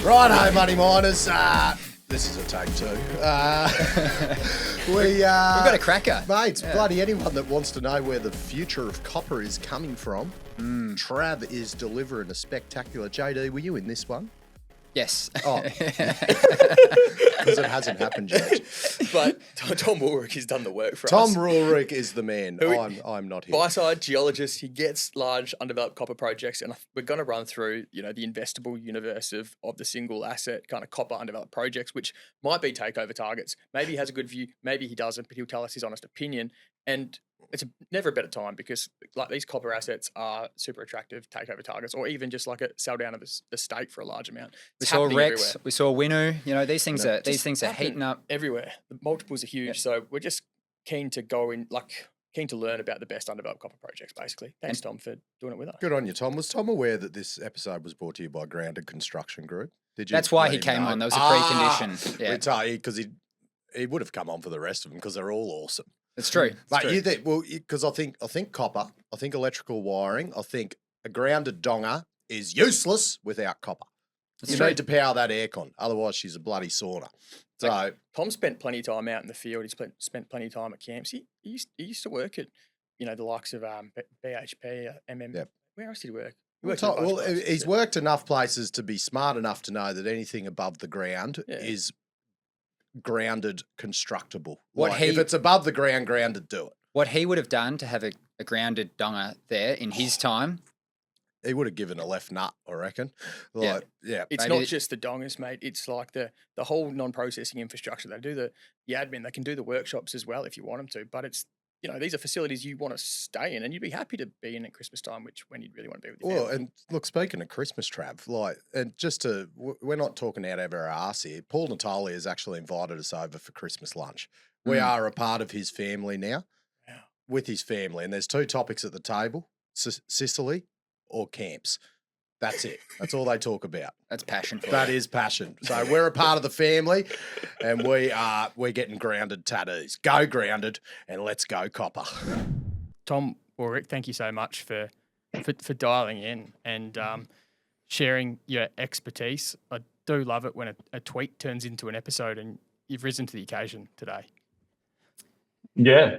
Righto, money miners. This is a take two. We've got a cracker. Mate, bloody anyone that wants to know where the future of copper is coming from, Trav is delivering a spectacular. JD, were you in this one? Yes. Oh, because it hasn't happened yet. But Tom Woolrych has done the work for us. Tom Woolrych is the man. I'm not here. Buy-side geologist, he gets large undeveloped copper projects, and we're going to run through, the investable universe of the single asset kind of copper undeveloped projects, which might be takeover targets. Maybe he has a good view, maybe he doesn't, but he'll tell us his honest opinion. And it's never a better time because these copper assets are super attractive takeover targets, or even just like a sell down of the stake for a large amount. We saw Rex, we saw Winu. These things are heating up everywhere. The multiples are huge, so we're just keen to go in, keen to learn about the best undeveloped copper projects. Basically, thanks Tom for doing it with us. Good on you, Tom. Was Tom aware that this episode was brought to you by Grounded Construction Group? Did you? That's why he came on. That was a precondition. Yeah, because he would have come on for the rest of them because they're all awesome. It's true. But you think, because I think copper, I think electrical wiring, I think a grounded donger is useless without copper. You need to power that aircon, otherwise she's a bloody sauna. So Tom spent plenty of time out in the field. He spent plenty of time at camps. He used to work at, the likes of BHP, MM. Yep. Where else did he work? He's worked enough places to be smart enough to know that anything above the ground is grounded constructable. If it's above the ground, grounded, do it. What he would have done to have a grounded donger there in his time, he would have given a left nut, I reckon. It's not just the dongers, mate. It's like the whole non-processing infrastructure. They do the admin. They can do the workshops as well if you want them to. But it's these are facilities you want to stay in, and you'd be happy to be in at Christmas time, when you'd really want to be with your family. Well, and look, speaking of Christmas, Trav, we're not talking out of our arse here. Paul Natoli has actually invited us over for Christmas lunch. We are a part of his family now, with his family, and there's two topics at the table: Sicily or camps. That's it. That's all they talk about. That's passion. That is passion. So we're a part of the family, and we're getting grounded tattoos. Go grounded, and let's go copper. Tom Woolrych, thank you so much for dialing in and sharing your expertise. I do love it when a tweet turns into an episode, and you've risen to the occasion today. Yeah,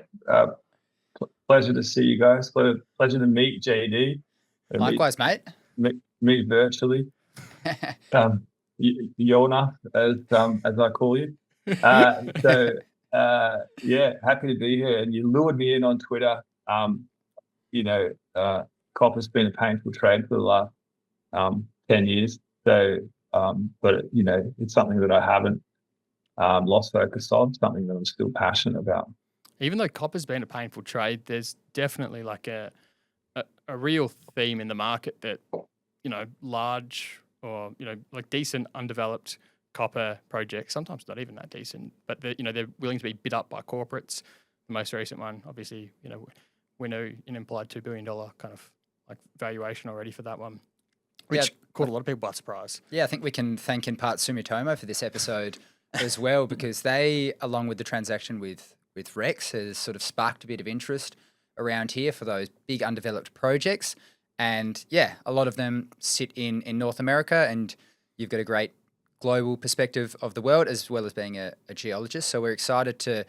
pleasure to see you guys. Pleasure to meet JD. Likewise, mate. Meet virtually. Yona, as I call you. Happy to be here. And you lured me in on Twitter. Copper's been a painful trade for the last 10 years. So, it's something that I haven't lost focus on, something that I'm still passionate about. Even though copper's been a painful trade, there's definitely like a real theme in the market that, large or, like decent undeveloped copper projects, sometimes not even that decent, but they're willing to be bid up by corporates. The most recent one, obviously, Winu, an implied $2 billion kind of like valuation already for that one, which caught a lot of people by surprise. Yeah, I think we can thank in part Sumitomo for this episode as well, because they, along with the transaction with Rex, has sort of sparked a bit of interest around here for those big undeveloped projects. And a lot of them sit in North America, and you've got a great global perspective of the world as well as being a geologist. So we're excited to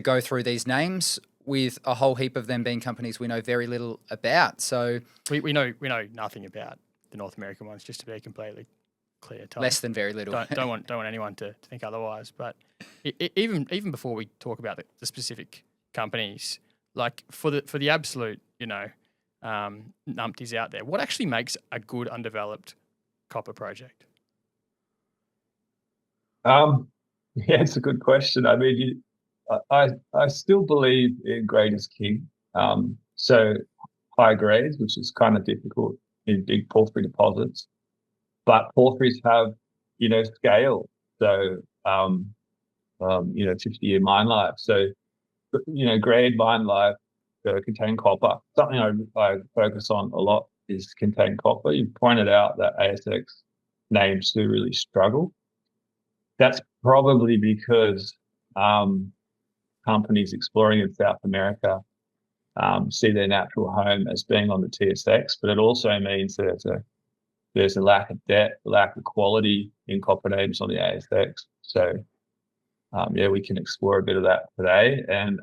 go through these names, with a whole heap of them being companies we know very little about. So we know nothing about the North American ones, just to be completely clear. Tom. Less than very little. Don't want anyone to think otherwise. But even before we talk about the specific companies, like for the absolute, numpties out there, what actually makes a good undeveloped copper project? It's a good question. I mean, I still believe in grade is king. So high grades, which is kind of difficult in big porphyry deposits, but porphyries have, scale. So, 50-year mine life. So, grade mine life, contain copper. Something I focus on a lot is contain copper. You pointed out that ASX names do really struggle. That's probably because companies exploring in South America see their natural home as being on the TSX, but it also means that it's a there's a lack of depth, a lack of quality in copper names on the ASX. So yeah, we can explore a bit of that today. And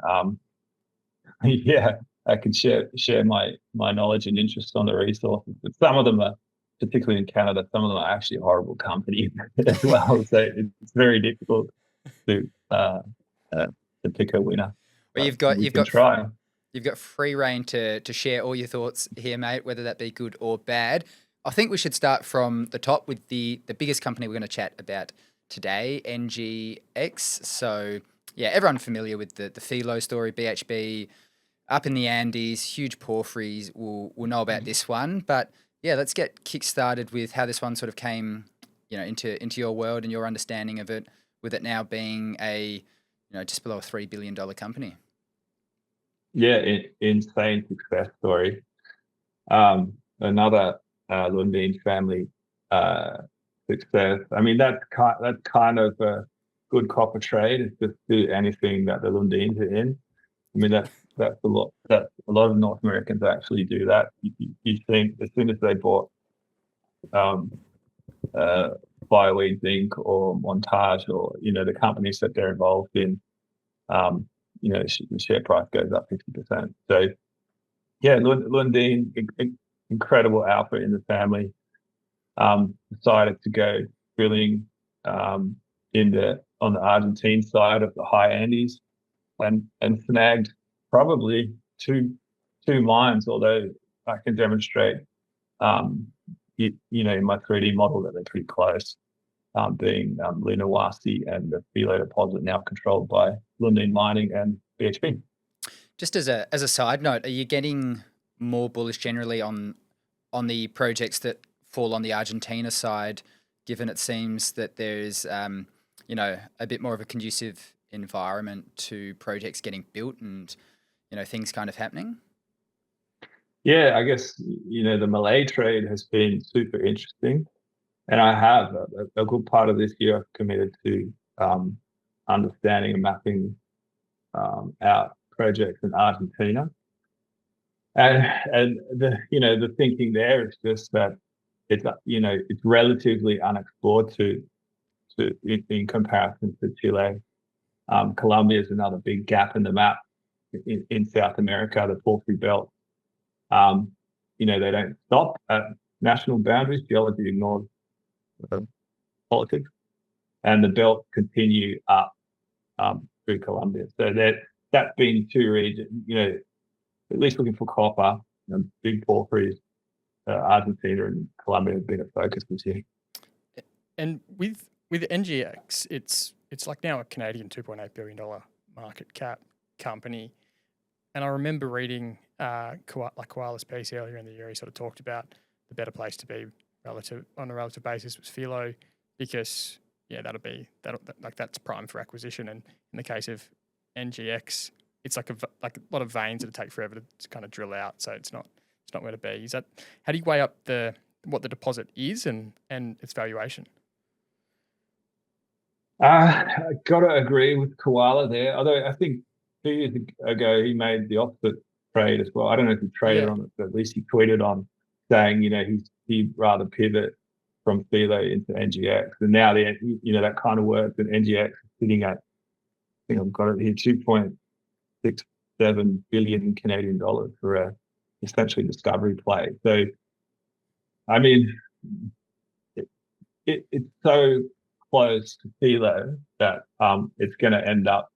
yeah, I can share my knowledge and interest on the resources. But some of them are, particularly in Canada, some of them are actually horrible companies as well. So it's very difficult to pick a winner. Well, you've got free reign to share all your thoughts here, mate, whether that be good or bad. I think we should start from the top with the biggest company we're going to chat about today, NGEX. So yeah, everyone familiar with the Filo story, BHP up in the Andes, huge porphyries will know about this one. But yeah, let's get kick-started with how this one sort of came, into your world and your understanding of it, with it now being a, just below a $3 billion company. Yeah, insane success story. Another Lundin family success. I mean, that's kind of a good copper trade. It's just do anything that the Lundins are in. I mean, that's a lot. That a lot of North Americans actually do that. You think as soon as they bought Fireweed Zinc or Montage or the companies that they're involved in, the share price goes up 50%. So yeah, Lundin, incredible alpha in the family, decided to go drilling on the Argentine side of the high Andes, and snagged probably two mines, although I can demonstrate in my 3D model that they're pretty close, being Lunahuasi and the Filo deposit, now controlled by Lundin Mining and BHP. Just as a side note, are you getting more bullish generally on the projects that fall on the Argentina side, given it seems that there's a bit more of a conducive environment to projects getting built and things kind of happening? Yeah, I guess the Malay trade has been super interesting, and I have a good part of this year I've committed to understanding and mapping out projects in Argentina, and the thinking there is just that it's relatively unexplored in comparison to Chile. Colombia is another big gap in the map in South America, the porphyry belt. They don't stop at national boundaries. Geology ignores politics, and the belt continue up through Colombia. So that's been two regions. At least looking for copper, big porphyries. Argentina and Colombia have been a focus this year. And with NGEX, it's like now a Canadian $2.8 billion market cap company. And I remember reading Koala's piece earlier in the year. He sort of talked about the better place to be on a relative basis was Filo, because that's prime for acquisition. And in the case of NGEX, it's like a lot of veins that take forever to kind of drill out. So it's not where to be. How do you weigh up what the deposit is and its valuation? I got to agree with Koala there. Although I think 2 years ago he made the opposite trade as well. I don't know if he traded on it, but at least he tweeted on saying he'd rather pivot from Filo into NGEX. And now that kind of works. And NGEX is sitting at, I think I've got it here, 2.67 billion Canadian dollars for a essentially discovery play. So, I mean, it's so close to Filo that it's going to end up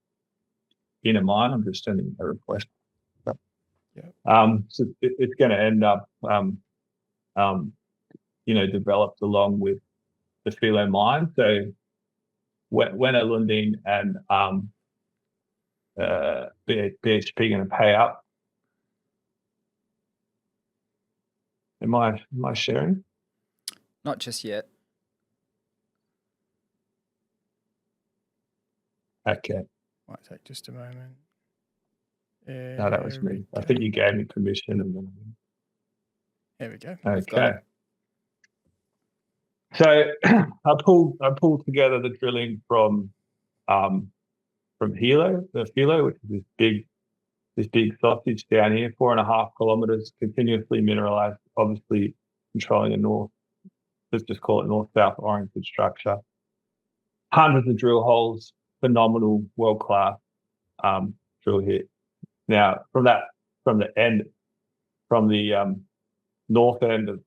in a mine. I'm just sending a request. So it's going to end up, developed along with the Filo mine. So when are Lundin and BHP going to pay up? Am I sharing? Not just yet. Okay. Might take just a moment. No, that was me. I think you gave me permission. And then... There we go. Okay. So I pulled together the drilling from Hilo, the Filo, which is this big sausage down here, 4.5 kilometers, continuously mineralized, obviously controlling the let's just call it north-south oriented structure. Hundreds of drill holes, phenomenal, world-class drill hit. Now, from the north end of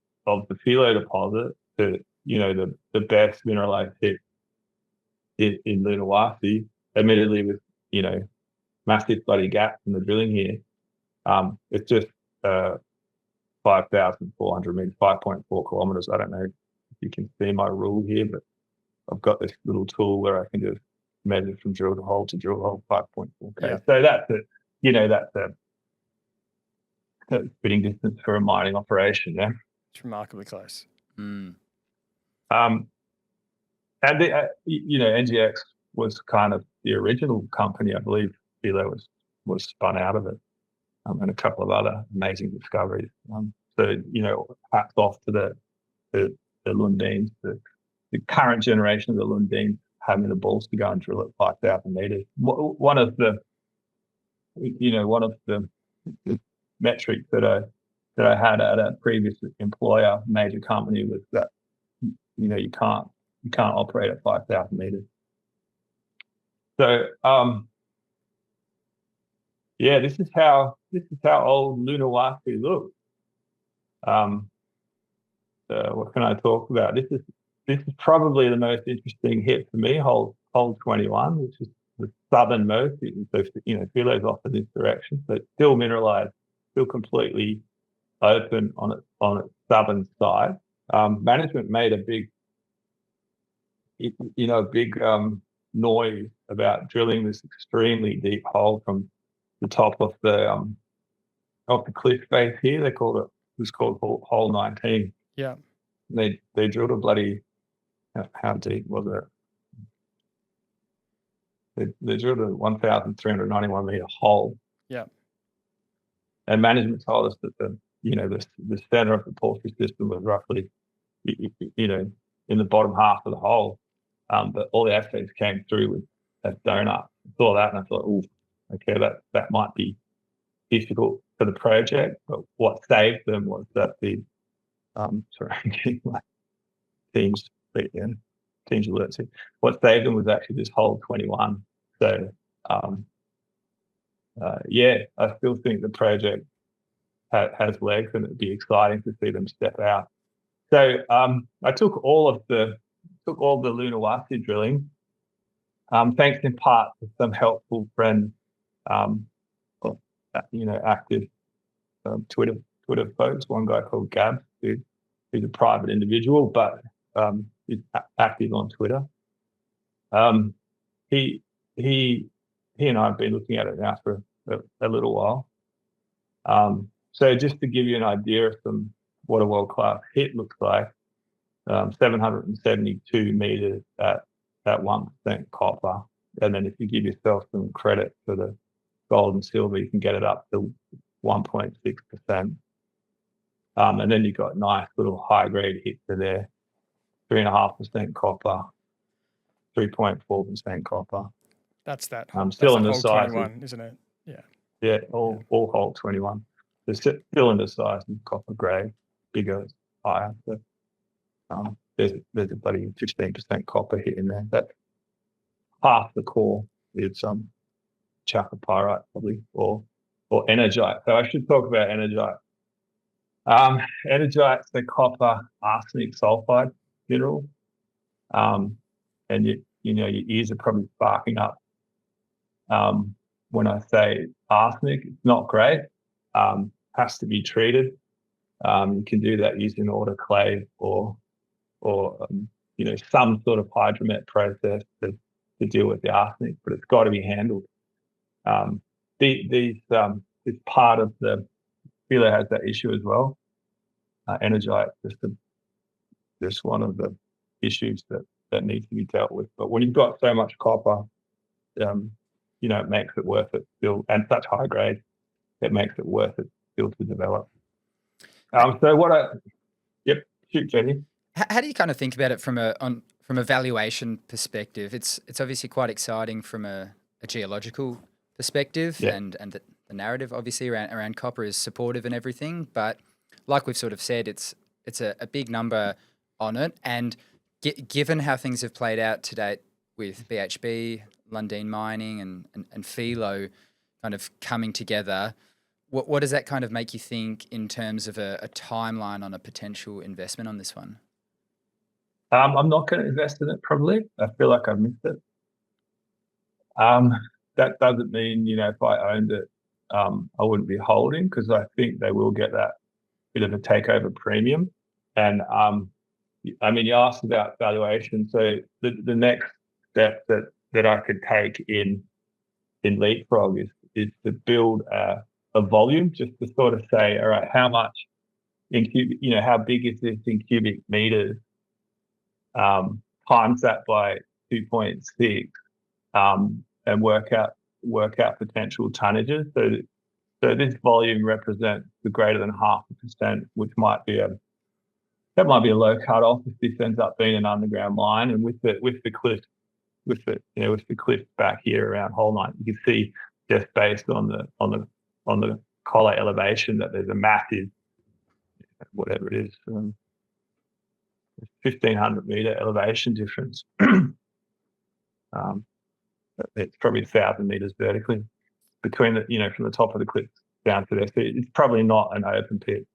the Philo deposit to, the best mineralized hit in Lunahuasi, admittedly with, massive bloody gaps in the drilling here. It's just 5,400 meters, 5.4 kilometers. I don't know if you can see my rule here, but I've got this little tool where I can just measure from drill hole to drill hole, 5.4. Okay. Yeah. So that's a fitting distance for a mining operation. Yeah. It's remarkably close. Mm. And NGEX was kind of the original company. I believe Philo was spun out of it, and a couple of other amazing discoveries. So hats off to the Lundins, the current generation of the Lundins having the balls to go and drill at 5,000 meters. One of the metrics that I had at a previous employer, major company, was that you can't operate at 5,000 meters. So this is how old Lunahuasi looks. What can I talk about? This is probably the most interesting hit for me, hole 21, which is the southernmost. So Philo's off in this direction, but still mineralized, still completely open on its southern side. Management made a big noise about drilling this extremely deep hole from the top of the cliff face here. It was called hole 19. Yeah. They drilled a bloody, how deep was it? They drilled a 1,391 meter hole. Yeah. And management told us that the center of the porphyry system was roughly, in the bottom half of the hole. But all the assays came through with a donut. I saw that and I thought, ooh, okay, that might be difficult for the project. But what saved them was that sorry, I'm getting my teams alerts here. What saved them was actually this hole 21. So I still think the project has legs, and it'd be exciting to see them step out. So I took all the Lunahuasi drilling, thanks in part to some helpful friends, active Twitter folks. One guy called Gab, who's a private individual, but he's active on Twitter. He and I have been looking at it now for a little while. So just to give you an idea of what a world-class hit looks like, 772 meters at 1% copper. And then if you give yourself some credit for the gold and silver, you can get it up to 1.6%. And then you've got nice little high-grade hits in there, 3.5% copper, 3.4% copper. That's that. Still in the the size, 21, isn't it? Yeah. Yeah, all hole 21. There's still in the size of copper grade, bigger, higher. So, there's a bloody 15% copper hit in there. That's half the core is chalcopyrite probably, or energite. So I should talk about energite. Energite's the copper arsenic sulfide mineral. And your ears are probably sparking up when I say arsenic. It's not great. Has to be treated. You can do that using autoclave or some sort of hydromet process to deal with the arsenic, but it's got to be handled. This part of the Philo has that issue as well. Energite just one of the issues that needs to be dealt with. But when you've got so much copper, it makes it worth it still, and such high grade, it makes it worth it still to develop. Shoot, Jenny. How do you kind of think about it from a valuation perspective? It's obviously quite exciting from a geological perspective, and the narrative obviously around copper is supportive and everything. But like we've sort of said, it's a big number on it. And given how things have played out to date with BHP, Lundin Mining and Philo kind of coming together, what does that kind of make you think in terms of a timeline on a potential investment on this one? I'm not going to invest in it, probably. I feel like I've missed it. That doesn't mean, if I owned it, I wouldn't be holding, because I think they will get that bit of a takeover premium. And you asked about valuation. So the next step that I could take in Leapfrog is to build a volume, just to sort of say, all right, how much in cubic, how big is this in cubic meters? Times that by 2.6, and work out potential tonnages. So this volume represents the greater than 0.5%, which might be a low cutoff if this ends up being an underground mine. And with the cliff back here around hole 9, you can see just based on the collar elevation that there's a massive, whatever it is, 1,500 meter elevation difference. It's probably 1,000 meters vertically between from the top of the cliff down to there. So it's probably not an open pit.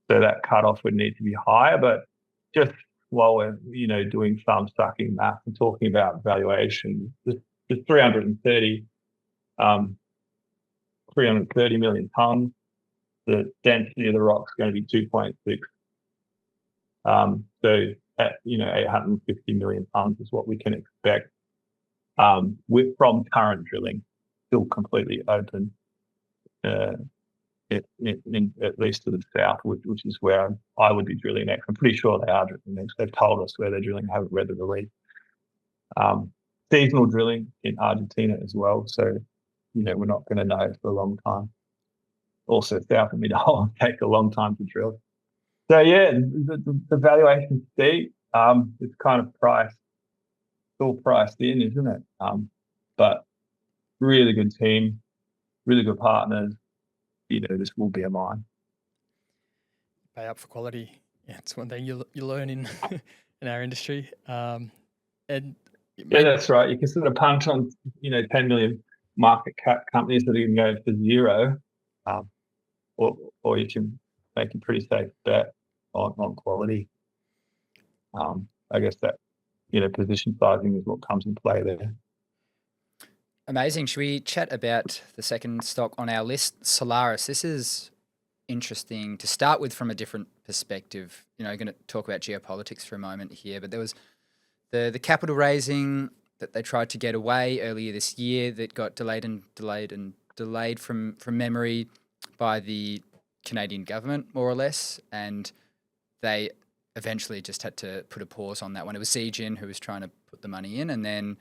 So that cutoff would need to be higher. But just while we're doing thumb sucking math and talking about valuation, there's 330 million tons. The density of the rock is going to be 2.6. So at 850 million tons is what we can expect from current drilling, still completely open, at least to the south, which is where I would be drilling next. I'm pretty sure they are drilling next. They've told us where they're drilling. I haven't read the release. Seasonal drilling in Argentina as well, so we're not going to know for a long time. Also, south of mid-hole take a long time to drill. So yeah, the valuation's steep. It's kind of all priced in, isn't it? But really good team, really good partners. This will be a mine. Pay up for quality. Yeah, it's one thing you learn in in our industry. And that's right. You can sort of punch on 10 million market cap companies that are going to go for zero, or you can make a pretty safe bet on quality. I guess that position sizing is what comes in play there. Amazing. Should we chat about the second stock on our list, Solaris? This is interesting to start with from a different perspective. Going to talk about geopolitics for a moment here, but there was the capital raising that they tried to get away earlier this year that got delayed from memory by the Canadian government, more or less, and they eventually just had to put a pause on that one. It was Zijin who was trying to put the money in, and then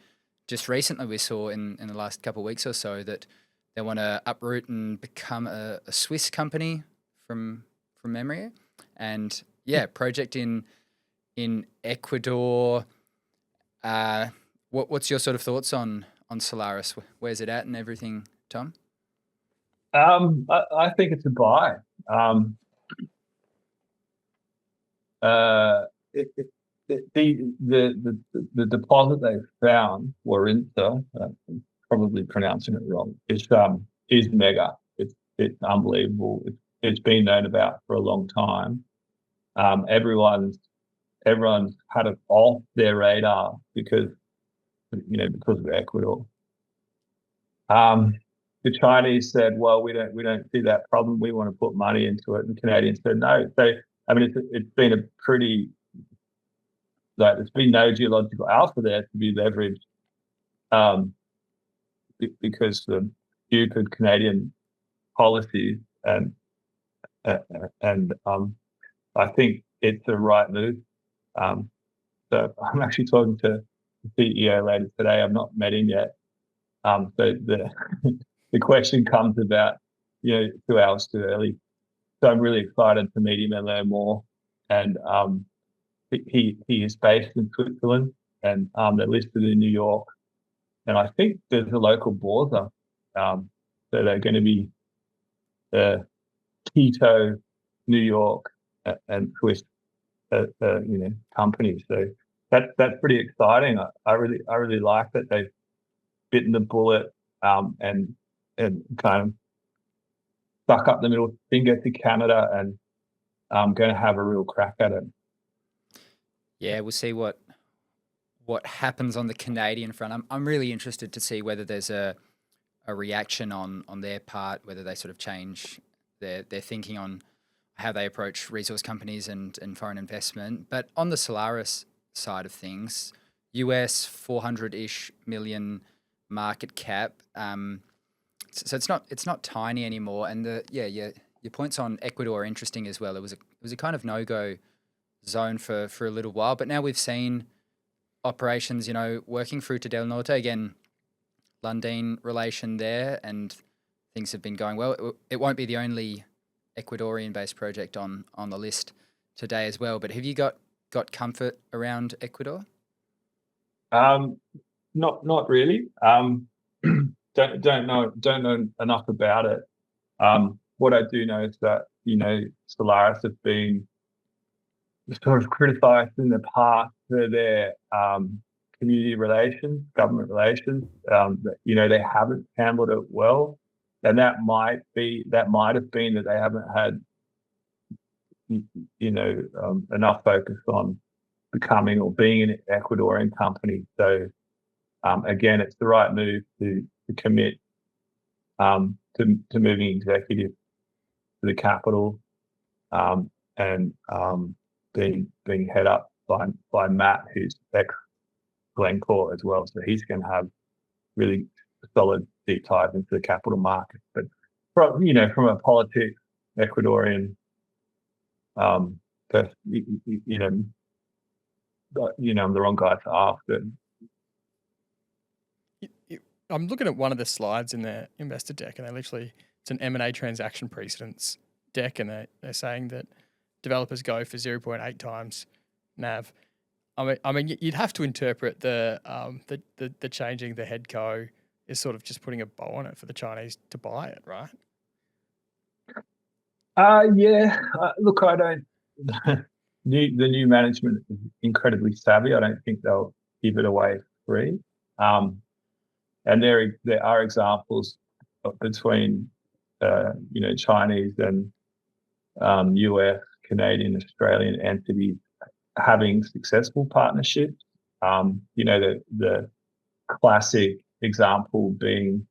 just recently we saw in the last couple of weeks or so that they want to uproot and become a Swiss company from memory. And yeah, project in Ecuador. What's your sort of thoughts on Solaris? Where's it at and everything, Tom? I think it's a buy. The deposit they found, Warinta, probably pronouncing it wrong, is mega. It's unbelievable. It's been known about for a long time. Everyone's had it off their radar because of Ecuador. The Chinese said, "Well, we don't see that problem. We want to put money into it." And the Canadians said, "No." So it's been a pretty there's been no geological alpha there to be leveraged, because the stupid Canadian policies, and I think it's the right move. So I'm actually talking to the CEO later today. I've not met him yet. So the question comes about 2 hours too early. So I'm really excited to meet him and learn more. And he is based in Switzerland, and they're listed in New York. And I think there's a local border. So they're going to be Quito, New York, and Swiss company. So that's pretty exciting. I really like that they've bitten the bullet and kind of stuck up the middle finger to Canada and going to have a real crack at it. Yeah, we'll see what happens on the Canadian front. I'm really interested to see whether there's a reaction on their part, whether they sort of change their thinking on how they approach resource companies and foreign investment. But on the Solaris side of things, US 400-ish million market cap. So it's not tiny anymore. And your points on Ecuador are interesting as well. It was a kind of no-go zone for a little while, but now we've seen operations, working through to Del Norte again, Lundin relation there, and things have been going well. It won't be the only Ecuadorian-based project on the list today as well. But have you got comfort around Ecuador? Not really. Don't know enough about it. What I do know is that Solaris have been sort of criticised in the past for their community relations, government relations. They haven't handled it well, and that might have been that they haven't had enough focus on becoming or being an Ecuadorian company. So again, it's the right move to commit to moving executive to the capital and being head up by Matt, who's ex Glencore as well. So he's going to have really solid deep ties into the capital market. But from a politics Ecuadorian, I'm the wrong guy to ask it. I'm looking at one of the slides in the investor deck, and it's an M&A transaction precedents deck, and they're saying that developers go for 0.8 times NAV. I mean, you'd have to interpret the changing the head co is sort of just putting a bow on it for the Chinese to buy it, right? Yeah. Look, I don't. The new management is incredibly savvy. I don't think they'll give it away free. And there are examples between Chinese and US, Canadian, Australian entities having successful partnerships. The classic example being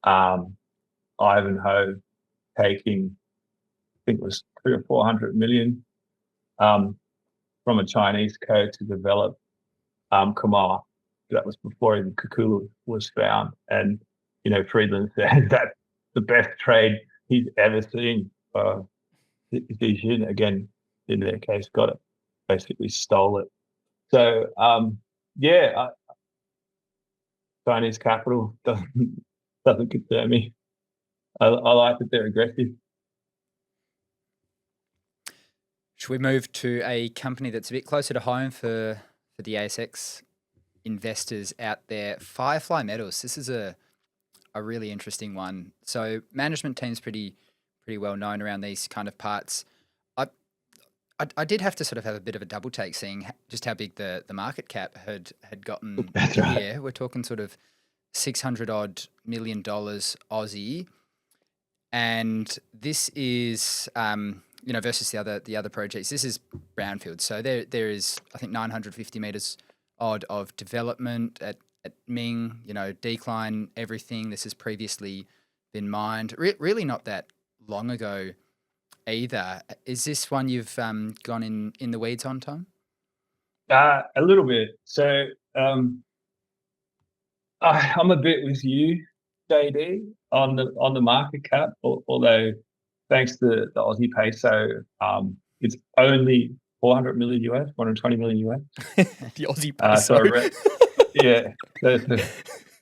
Ivanhoe taking, I think it was 300 or 400 million from a Chinese co to develop Kamoa. That was before even Kukula was found. And, Friedland said that's the best trade he's ever seen. Xi again, in their case, got it, basically stole it. So, Chinese capital doesn't concern me. I like that they're aggressive. Should we move to a company that's a bit closer to home for the ASX investors out there? FireFly Metals. This is a really interesting one. So management team's pretty well known around these kind of parts. I did have to sort of have a bit of a double take seeing just how big the market cap had gotten. That's right. Yeah, we're talking sort of $600 million Aussie, and this is versus the other projects. This is brownfield, so there is I think 950 meters odd of development at Ming. Decline everything. This has previously been mined. Really not that long ago either. Is this one you've gone in the weeds on, Tom? A little bit. So I'm a bit with you, JD, on the market cap. Although thanks to the Aussie peso, it's only 400 million US, 120 million US. The Aussie peso.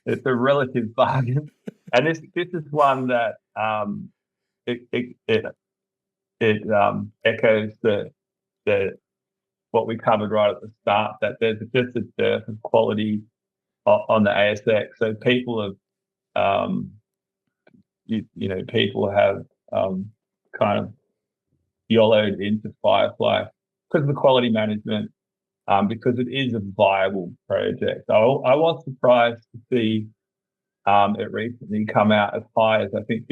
It's a relative bargain, and this is one that it echoes the what we covered right at the start, that there's just a dearth of quality on the ASX. So people have kind of YOLO'd into FireFly because of the quality management, because it is a viable project. So I was surprised to see it recently come out as high as, I think,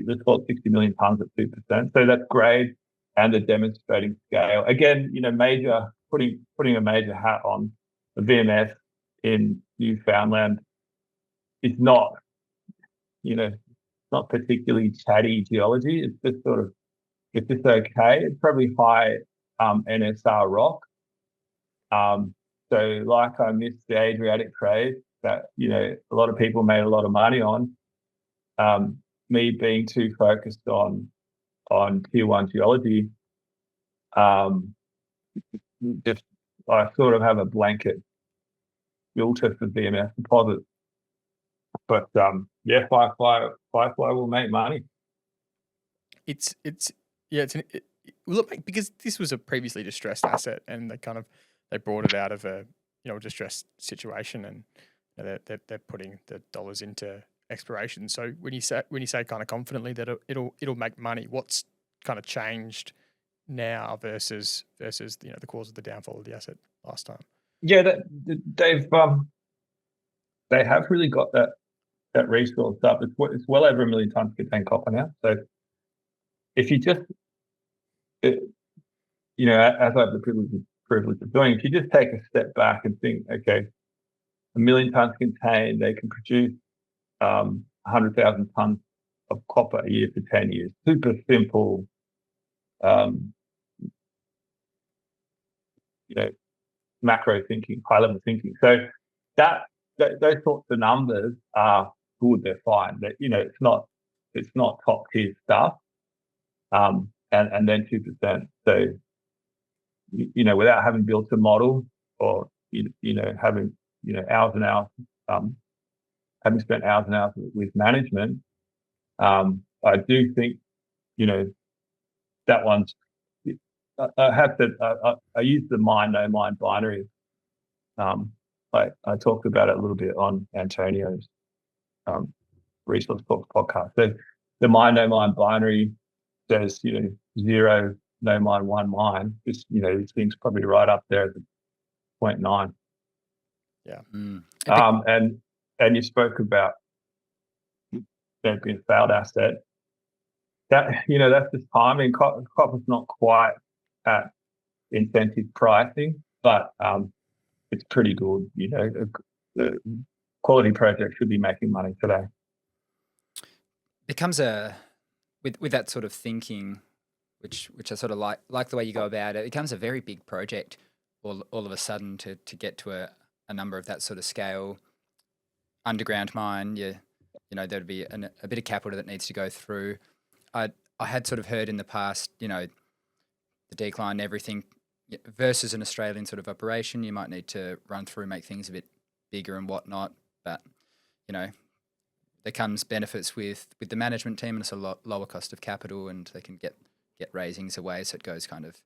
let's call it 60 million tonnes at 2%. So that's great, and the demonstrating scale. Again, putting a major hat on the VMS in Newfoundland is not, not particularly chatty geology. It's just it's just okay. It's probably high NSR rock. So like I missed the Adriatic trade that, a lot of people made a lot of money on. Me being too focused on tier one geology, just I sort of have a blanket filter for VMS deposits. But FireFly will make money. Because this was a previously distressed asset, and they brought it out of a distressed situation, and they're putting the dollars into exploration. So when you say kind of confidently that it'll make money, what's kind of changed now versus the cause of the downfall of the asset last time? Yeah, they have really got that resource up. It's well over 1 million tonnes contained copper now. So if you just, as I have the privilege of doing, if you just take a step back and think, okay, 1 million tonnes contained, they can produce 100,000 tonnes of copper a year for 10 years. Super simple, macro thinking, high level thinking. So those sorts of numbers are good. They're fine. That it's not top tier stuff. And then 2%. So without having built a model or having hours and hours, having spent hours and hours with management, I do think that one's. I have to. I use the mine no mine binary. I talked about it a little bit on Antonio's Resource Talks podcast. So the mine no mine binary says 0 no mine 1 mine. This this thing's probably right up there at the 0.9. Yeah. And you spoke about there being a failed asset. That that's just timing. Copper's not quite at incentive pricing, but it's pretty good. The quality project should be making money today. Becomes with that sort of thinking, which I sort of like the way you go about it. It becomes a very big project all of a sudden to get to a number of that sort of scale. Underground mine, there'd be a bit of capital that needs to go through. I had sort of heard in the past, the decline and everything versus an Australian sort of operation, you might need to run through, make things a bit bigger and whatnot. But, there comes benefits with the management team, and it's a lot lower cost of capital, and they can get raisings away. So it goes kind of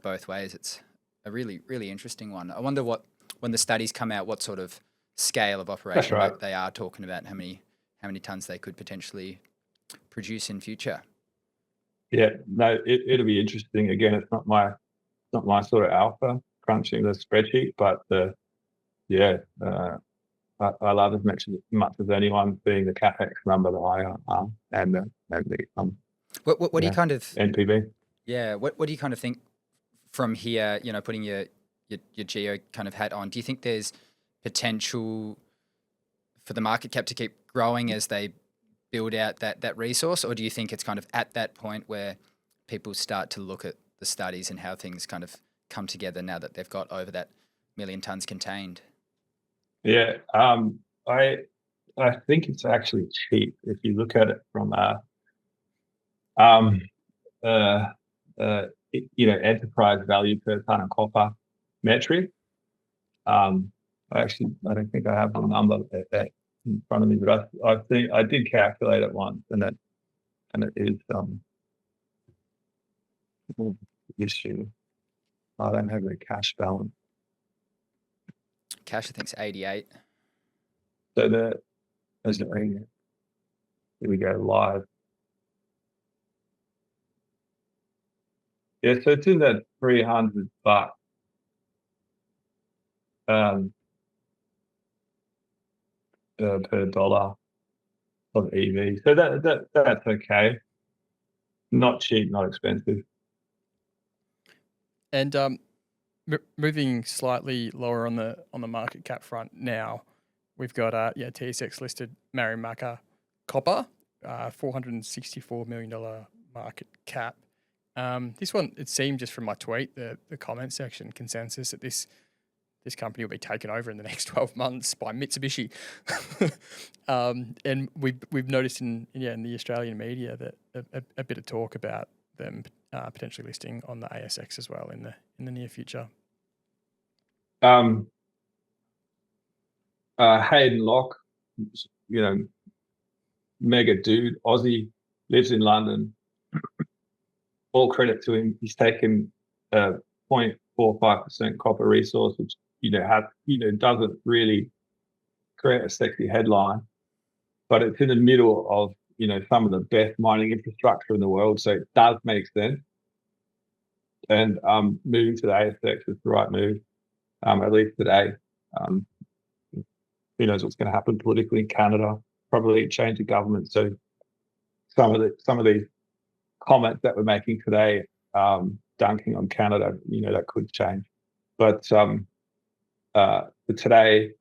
both ways. It's a really, really interesting one. I wonder when the studies come out, what sort of scale of operation they are talking about, and how many tonnes they could potentially produce in future. Yeah, no, it'll be interesting. Again, it's not my sort of alpha crunching the spreadsheet, but I love as much as anyone seeing the CapEx number that I and the what do you kind of NPV? Yeah, what do you kind of think from here? Putting your geo kind of hat on. Do you think there's potential for the market cap to keep growing as they build out that resource, or do you think it's kind of at that point where people start to look at the studies and how things kind of come together now that they've got over that 1 million tonnes contained? Yeah, I think it's actually cheap if you look at it from enterprise value per tonne of copper metric. I don't think I have the number in front of me, but I did calculate it once, and it is issue. I don't have the cash balance. Cash, I think, is 88. So here we go live. Yeah, so it's in that $300 per dollar of EV. So that's okay. Not cheap, not expensive. And moving slightly lower on the market cap front now, we've got TSX listed Marimaca copper, $464 million market cap. This one, it seemed just from my tweet, the comment section consensus that this company will be taken over in the next 12 months by Mitsubishi. And we've noticed in the Australian media that a bit of talk about them potentially listing on the ASX as well in the near future. Hayden Locke, mega dude, Aussie, lives in London. All credit to him. He's taken 0.45% copper resource, which doesn't really create a sexy headline, but it's in the middle of some of the best mining infrastructure in the world, so it does make sense. And moving to the ASX is the right move, at least today. Who knows what's going to happen politically in Canada? Probably a change of government. So some of these comments that we're making today, dunking on Canada, that could change. But for today,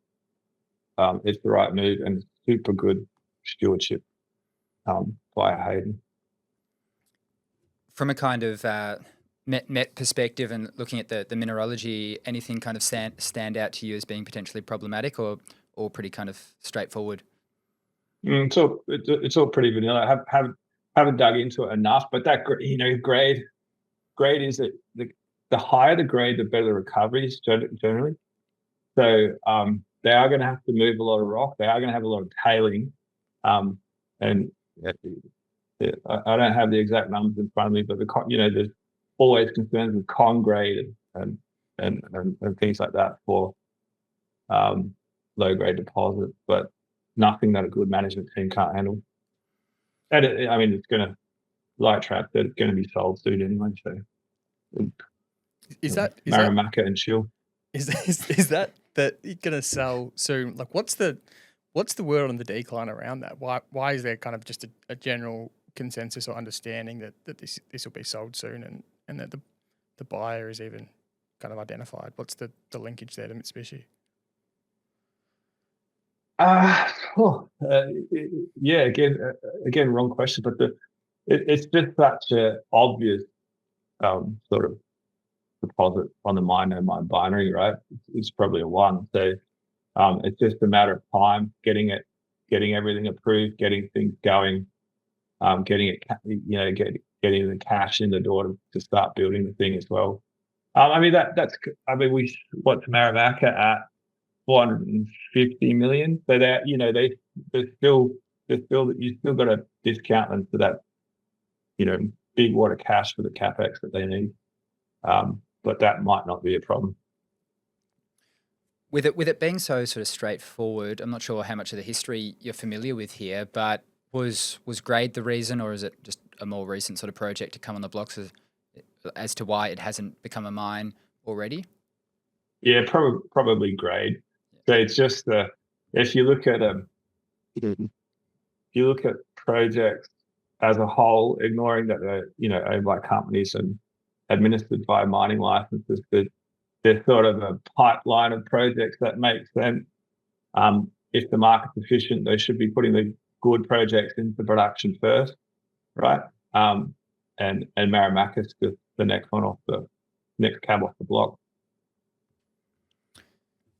it's the right move and super good stewardship by Hayden. From a kind of met perspective and looking at the mineralogy, anything kind of stand out to you as being potentially problematic or pretty kind of straightforward? It's all pretty vanilla. I haven't dug into it enough, but that grade is the higher the grade, the better the recoveries generally. So they are going to have to move a lot of rock. They are going to have a lot of tailing, and I don't have the exact numbers in front of me, but there's always concerns with con grade and things like that for low grade deposits, but nothing that a good management team can't handle. And it's going to, like Trap, that it's going to be sold soon anyway. So is that Marimaca and chill? Is that you're going to sell soon? Like, what's the word on the decline around that? Why is there kind of just a general consensus or understanding that this will be sold soon and that the buyer is even kind of identified? What's the linkage there to Mitsubishi? Again, wrong question, but it's just such an obvious sort of deposit on the mine no mine binary, right? It's probably a 1. So it's just a matter of time getting everything approved, getting things going, getting the cash in the door to start building the thing as well. We what's Marimaca at 450 million. So that they're still you still got to discount them to that big wad of cash for the capex that they need. But that might not be a problem. With it being so sort of straightforward, I'm not sure how much of the history you're familiar with here, but was grade the reason, or is it just a more recent sort of project to come on the blocks as to why it hasn't become a mine already? Yeah, probably grade. So it's just if you look at projects as a whole, ignoring that they're owned by companies and administered by mining licenses, there's sort of a pipeline of projects that make sense. If the market's efficient, they should be putting the good projects into production first, right? And Marimaca's just the next one off the next cab off the block.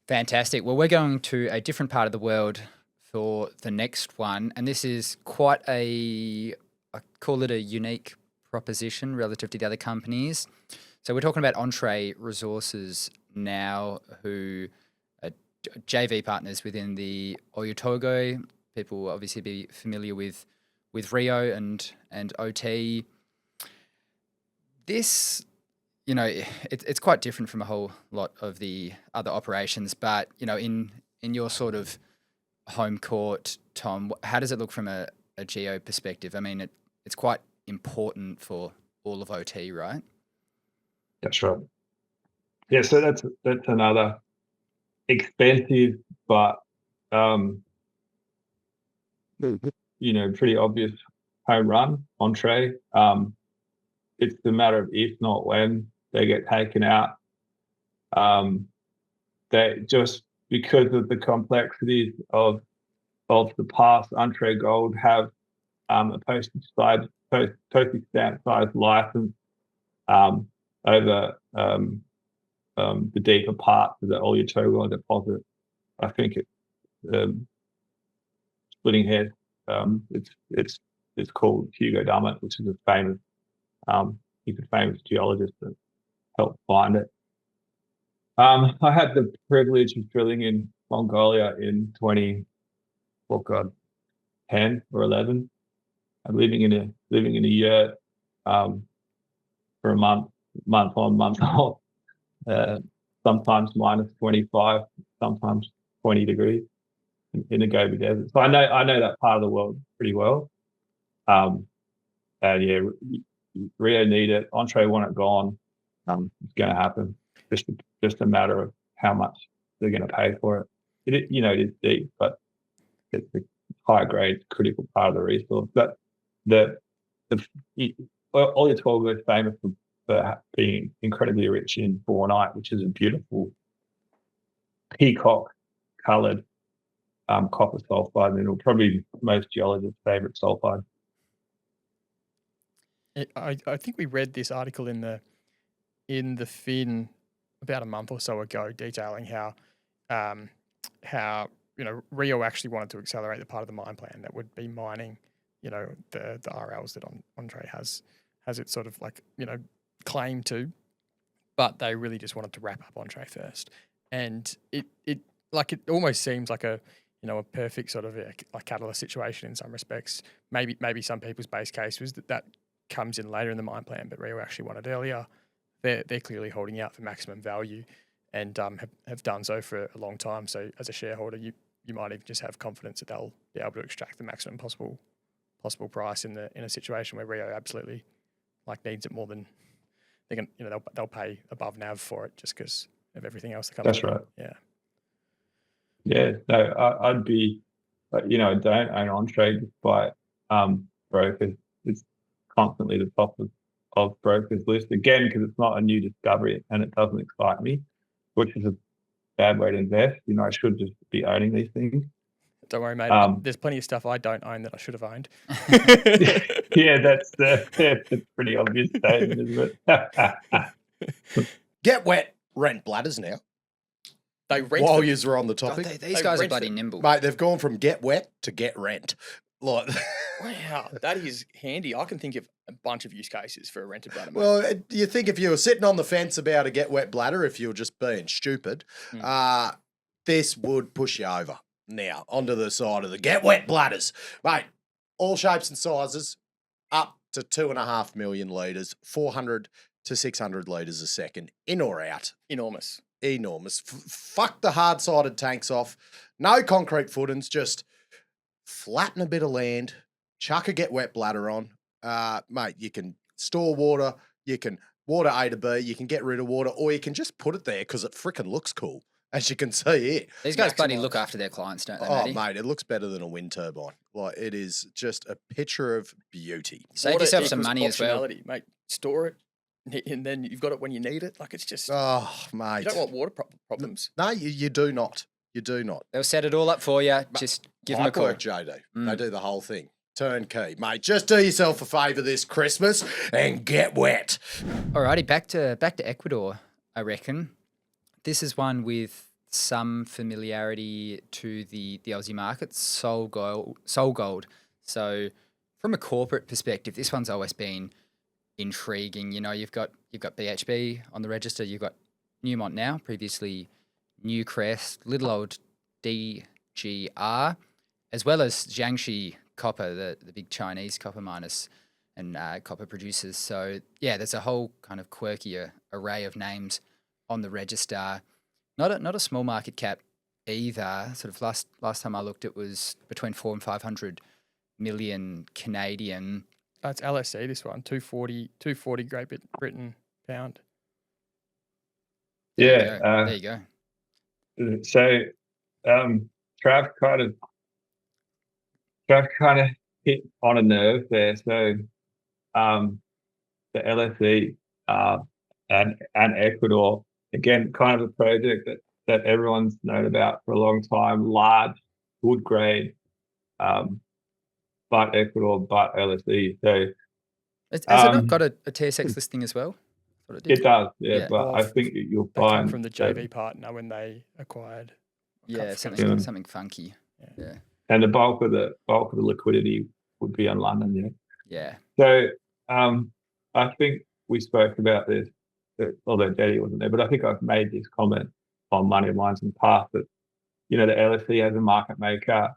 Fantastic. Well, we're going to a different part of the world for the next one, and this is quite I call it a unique proposition relative to the other companies. So we're talking about Entree Resources now, who are JV partners within the Oyu Tolgoi. People will obviously be familiar with Rio and OT. This, it's quite different from a whole lot of the other operations, but in your sort of home court, Tom, how does it look from a geo perspective? I mean, it's quite important for all of OT, right? That's right. Yeah, so that's another expensive but pretty obvious home run entree. It's a matter of if, not when, they get taken out. They just because of the complexities of the past, entree gold have a postage stamp size license over the deeper parts of the Oyu-Tolgoi deposit. I think it's splitting head. It's called Hugo Dummett, which is a famous geologist that helped find it. I had the privilege of drilling in Mongolia in 10 or 11. I'm living in a yurt for a month on, month off. Sometimes minus 25, sometimes 20 degrees in the Gobi Desert. So I know that part of the world pretty well. And yeah, Rio need it. Entree want it gone. It's going to happen. Just a matter of how much they're going to pay for it. It is deep, but it's a high grade, critical part of the resource. But Oyu-Tolgoi is famous for being incredibly rich in bornite, which is a beautiful peacock-coloured copper sulfide mineral, probably most geologists' favourite sulfide. I think we read this article in the Fin about a month or so ago, detailing how Rio actually wanted to accelerate the part of the mine plan that would be mining, the RLs that Entree has it sort of like claim to, but they really just wanted to wrap up Entree first, and it almost seems like a perfect sort of a catalyst situation in some respects. Maybe some people's base case was that comes in later in the mine plan, but Rio actually wanted earlier. They're clearly holding out for maximum value, and have done so for a long time. So as a shareholder, you might even just have confidence that they'll be able to extract the maximum possible price in a situation where Rio absolutely needs it more than they can. They'll pay above NAV for it just because of everything else that comes. That's right. Yeah. No, I'd be, don't own Entree despite brokers. It's constantly the top of brokers list again because it's not a new discovery and it doesn't excite me, which is a bad way to invest. I should just be owning these things. Don't worry, mate. There's plenty of stuff I don't own that I should have owned. Yeah, that's a pretty obvious statement, isn't it? Get wet, rent bladders now. They rent while you were on the topic. God, these guys are bloody nimble, mate. They've gone from get wet to get rent. Wow, that is handy. I can think of a bunch of use cases for a rented bladder. Mate. Well, you think if you were sitting on the fence about a get wet bladder, if you were just being stupid, this would push you over now onto the side of the get wet bladders, mate. All shapes and sizes, up to 2.5 million litres, 400 to 600 litres a second, in or out. Enormous. Fuck the hard-sided tanks off. No concrete footings, just flatten a bit of land, chuck a get wet bladder on. Mate, you can store water, you can water A to B, you can get rid of water, or you can just put it there because it frickin' looks cool, as you can see here. These guys bloody look after their clients, don't they, Oh, Matty? mate, it looks better than a wind turbine. It is just a picture of beauty. Save yourself some money as well. Mate, store it. And then you've got it when you need it. It's just... Oh, mate. You don't want water problems. No, you do not. You do not. They'll set it all up for you. Just give them a call. Work, JD. They do the whole thing. Turnkey. Mate, just do yourself a favour this Christmas and get wet. Alrighty, back to Ecuador, I reckon. This is one with some familiarity to the Aussie market, SolGold. So from a corporate perspective, this one's always been intriguing. You've got BHP on the register, you've got Newmont now, previously Newcrest, little old DGR, as well as Jiangxi Copper, the big Chinese copper miners and copper producers. So yeah, there's a whole kind of quirky array of names on the register. Not a small market cap either. Sort of last time I looked, it was between 400 and 500 million Canadian. It's LSE, this one, 240 Great Britain pound. There you go. So Trav kind of hit on a nerve there. So the LSE and Ecuador, again, kind of a project that everyone's known about for a long time, large, good grade, but Ecuador, but LSE. So Has it not got a TSX listing as well? It does, yeah. But Well, I think you'll They find come from the JV partner when they acquired. something funky. Yeah. And the bulk of the liquidity would be on London, Yeah. So I think we spoke about this, although Daddy wasn't there, but I think I've made this comment on Money of Lines in the past that, the LSE as a market maker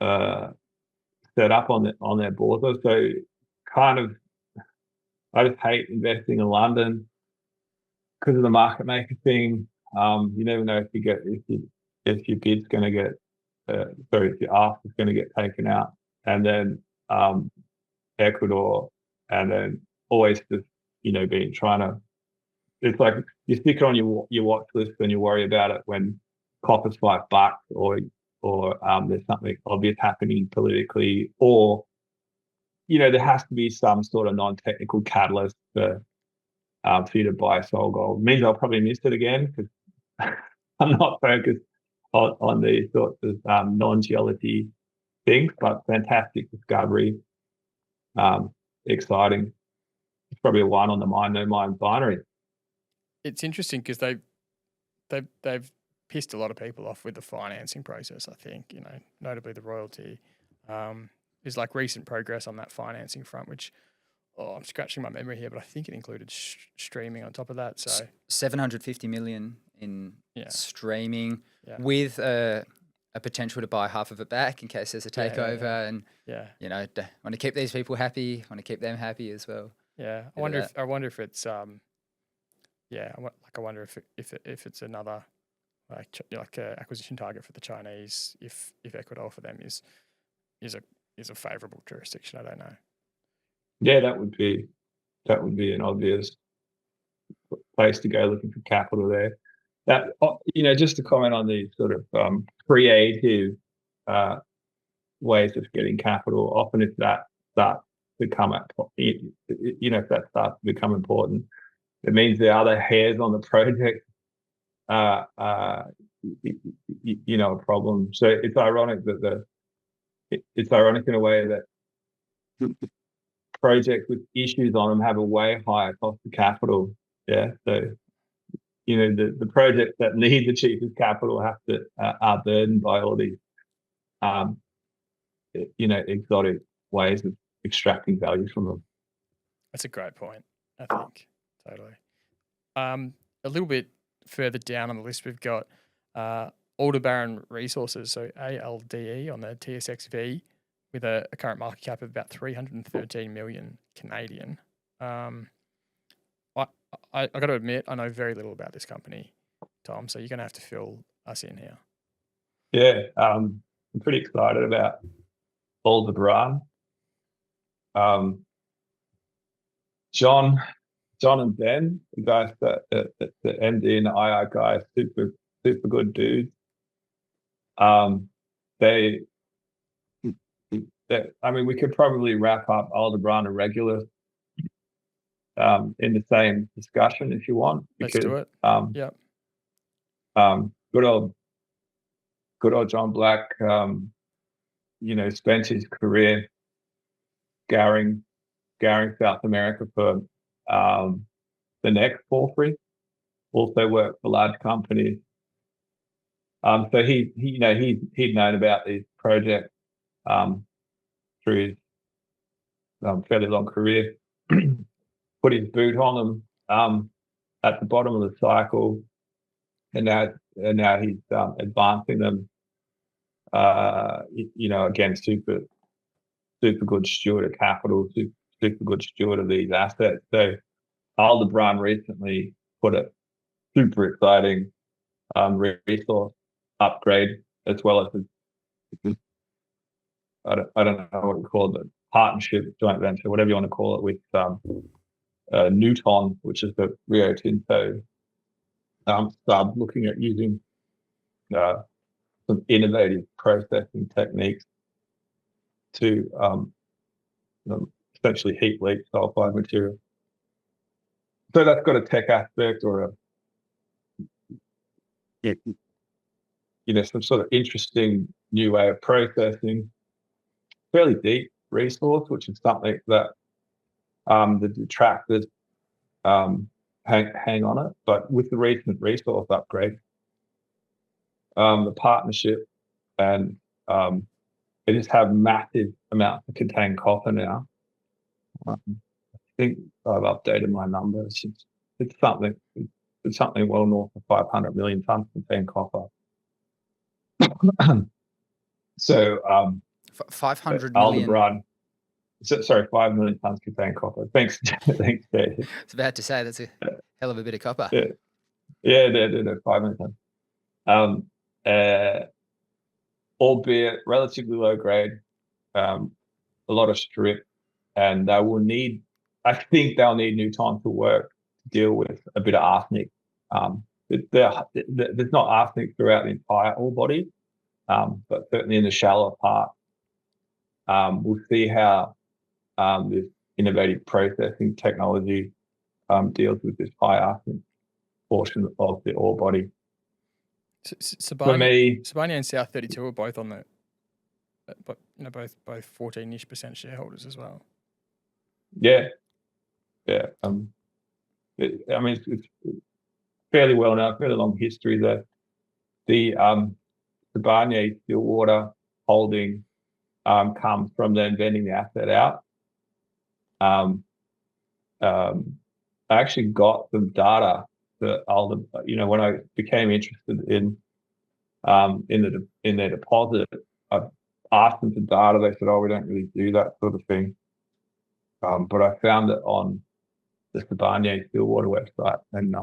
set up on their board. So kind of, I just hate investing in London because of the market maker thing. You never know if your bid's going to get, if your ask is going to get taken out, and then Ecuador, and then always just being trying to. It's like you stick it on your watch list and you worry about it when copper's $5 or there's something obvious happening politically, or there has to be some sort of non-technical catalyst for you to buy Sol Gold. It means I'll probably miss it again because I'm not focused on these sorts of non-geology things, but fantastic discovery, exciting. It's probably a one on the mine, no mine binary. It's interesting because they've pissed a lot of people off with the financing process. I think notably the royalty. There's like recent progress on that financing front, which I'm scratching my memory here, but I think it included streaming on top of that. So 750 million in streaming with a potential to buy half of it back in case there's a takeover, and want to keep these people happy, want to keep them happy as well. Yeah, I wonder if it's I wonder if it's another like a acquisition target for the Chinese if Ecuador for them is a favourable jurisdiction. I don't know. Yeah, that would be an obvious place to go looking for capital there. That just to comment on these sort of creative ways of getting capital. Often if that starts to become if that starts to become important, it means the other hairs on the project a problem. So it's ironic that it's ironic in a way that projects with issues on them have a way higher cost of capital. Yeah, so the projects that need the cheapest capital are burdened by all these exotic ways of extracting value from them. That's a great point, I think. Totally. A little bit further down on the list, we've got Aldebaran Resources, so ALDE on the TSXV, with a current market cap of about 313 million Canadian. I got to admit, I know very little about this company, Tom, so you're going to have to fill us in here. Yeah, I'm pretty excited about Aldebaran. John and Ben, the guys the MD and the IR guys, super good dudes. We could probably wrap up Aldebaran and Regulus in the same discussion if you want. Let's do it. Good old John Black, spent his career scouring South America for the next porphyry. Also worked for large companies. So he'd known about these projects through his fairly long career. Put his boot on them at the bottom of the cycle, and now he's advancing them. Again, super good steward of capital, super good steward of these assets. So Aldebaran recently put a super exciting resource upgrade, as well as I don't know what you call it, partnership, joint venture, whatever you want to call it, with Newton, which is the Rio Tinto started looking at using some innovative processing techniques to essentially heat leach sulfide material. So that's got a tech aspect or some sort of interesting new way of processing. Fairly deep resource, which is something that the detractors hang on it. But with the recent resource upgrade, the partnership and they just have massive amounts of contained copper now. I think I've updated my numbers. It's something well north of 500 million tons contained copper. So 500 million. ALDE.TSXV. Sorry, 5 million tons contained copper. Thanks, thanks, Dave. I was about to say that's a hell of a bit of copper. Yeah, they're 5 million tons. Albeit relatively low grade, a lot of strip, and they will need. I think they'll need new time to work to deal with a bit of arsenic. There's not arsenic throughout the entire ore body, but certainly in the shallow part. We'll see how this innovative processing technology deals with this high arsenic portion of the ore body. For me, Sibanye and South 32 are both on the, but both 14-ish% shareholders as well. Yeah. I mean, it's fairly well known, fairly long history that the Sibanye Stillwater holding comes from them vending the asset out. I actually got some data that ALDE, when I became interested in their deposit, I asked them for data. They said, "Oh, we don't really do that sort of thing." But I found it on the Sibanye Stillwater website and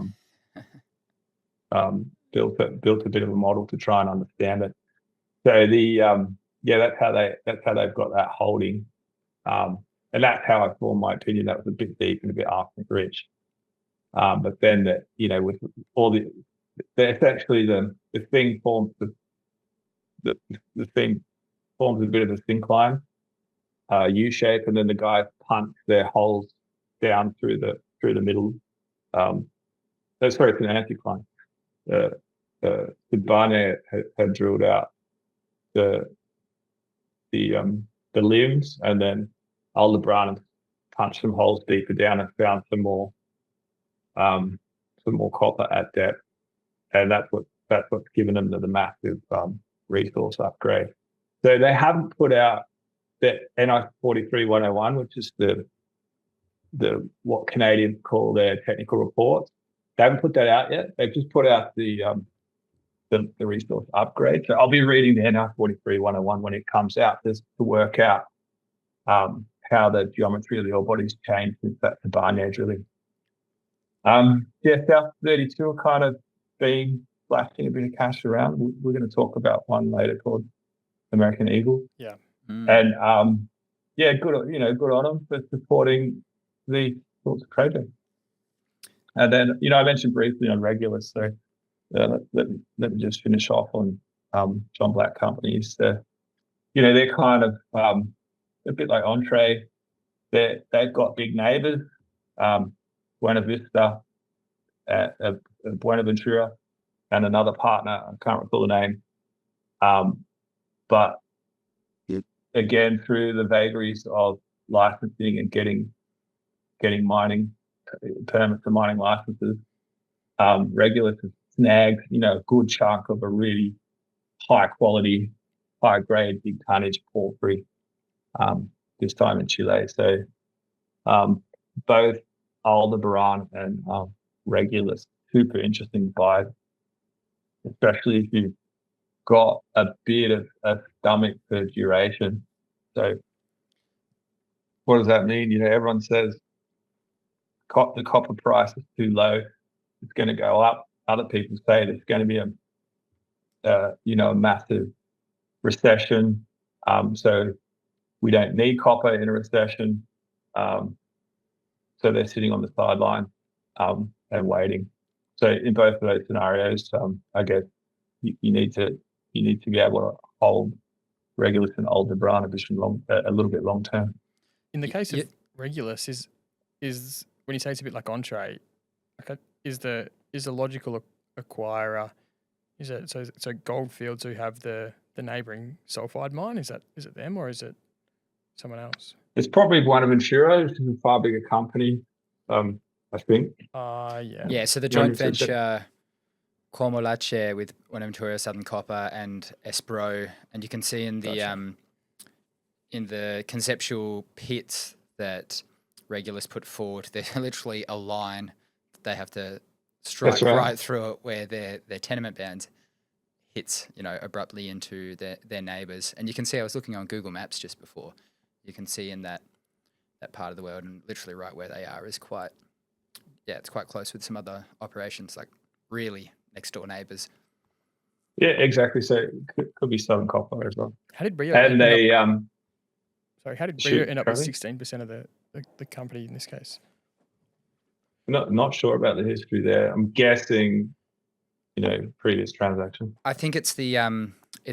built a bit of a model to try and understand it. So that's how they've got that holding, and that's how I formed my opinion. That was a bit deep and a bit arsenic rich. But then that with all essentially the thing forms the thing forms a bit of a syncline, U shape, and then the guys punch their holes down through the middle. It's an anticline. Sibanye had drilled out the limbs, and then ALDE punched some holes deeper down and found some more copper at depth, and that's what's given them the massive resource upgrade. So they haven't put out the NI 43-101, which is the what Canadians call their technical reports. They haven't put that out yet. They've just put out the resource upgrade. So I'll be reading the NI 43-101 when it comes out, just to work out how the geometry of the ore body's changed since that Sibanye drilling. South 32 are kind of been flashing a bit of cash around. We're going to talk about one later called American Eagle. Yeah. And good on them for supporting these sorts of projects. And then I mentioned briefly on Regulus, so let me just finish off on John Black companies. They're kind of a bit like Entree. They've got big neighbours, Buena Vista, Buenaventura, and another partner. I can't recall the name. But again, through the vagaries of licensing and getting mining permits and mining licenses, Regulus has snagged a good chunk of a really high quality, high grade, big tonnage porphyry, this time in Chile. So both Aldebaran and Regulus, super interesting buys, especially if you've got a bit of a stomach for duration. So what does that mean? Everyone says the copper price is too low, it's going to go up. Other people say there's going to be a massive recession. So we don't need copper in a recession. So they're sitting on the sideline and waiting. So in both of those scenarios, I guess you need to be able to hold Regulus and Aldebaran a little bit long term. In the case of Regulus, is when you say it's a bit like Entree, okay, is the logical acquirer, is it so Goldfields who have the neighbouring sulphide mine, is it them or is it someone else? It's probably one of Insuro, which is a far bigger company, I think. Yeah. Yeah, so the joint venture Cormolache with Buenaventura Southern Copper and Espro, and you can see in the conceptual pits that Regulus put forward, they're literally a line that they have to strike right through it, where their tenement bands hits, abruptly into their neighbours. And you can see, I was looking on Google Maps just before, you can see in that part of the world, and literally right where they are is it's quite close with some other operations, like really next door neighbours. Yeah, exactly. So it could be Southern Copper as well. How did Rio end up with 16% of the company in this case? Not sure about the history there. I'm guessing, previous transaction. I think it's the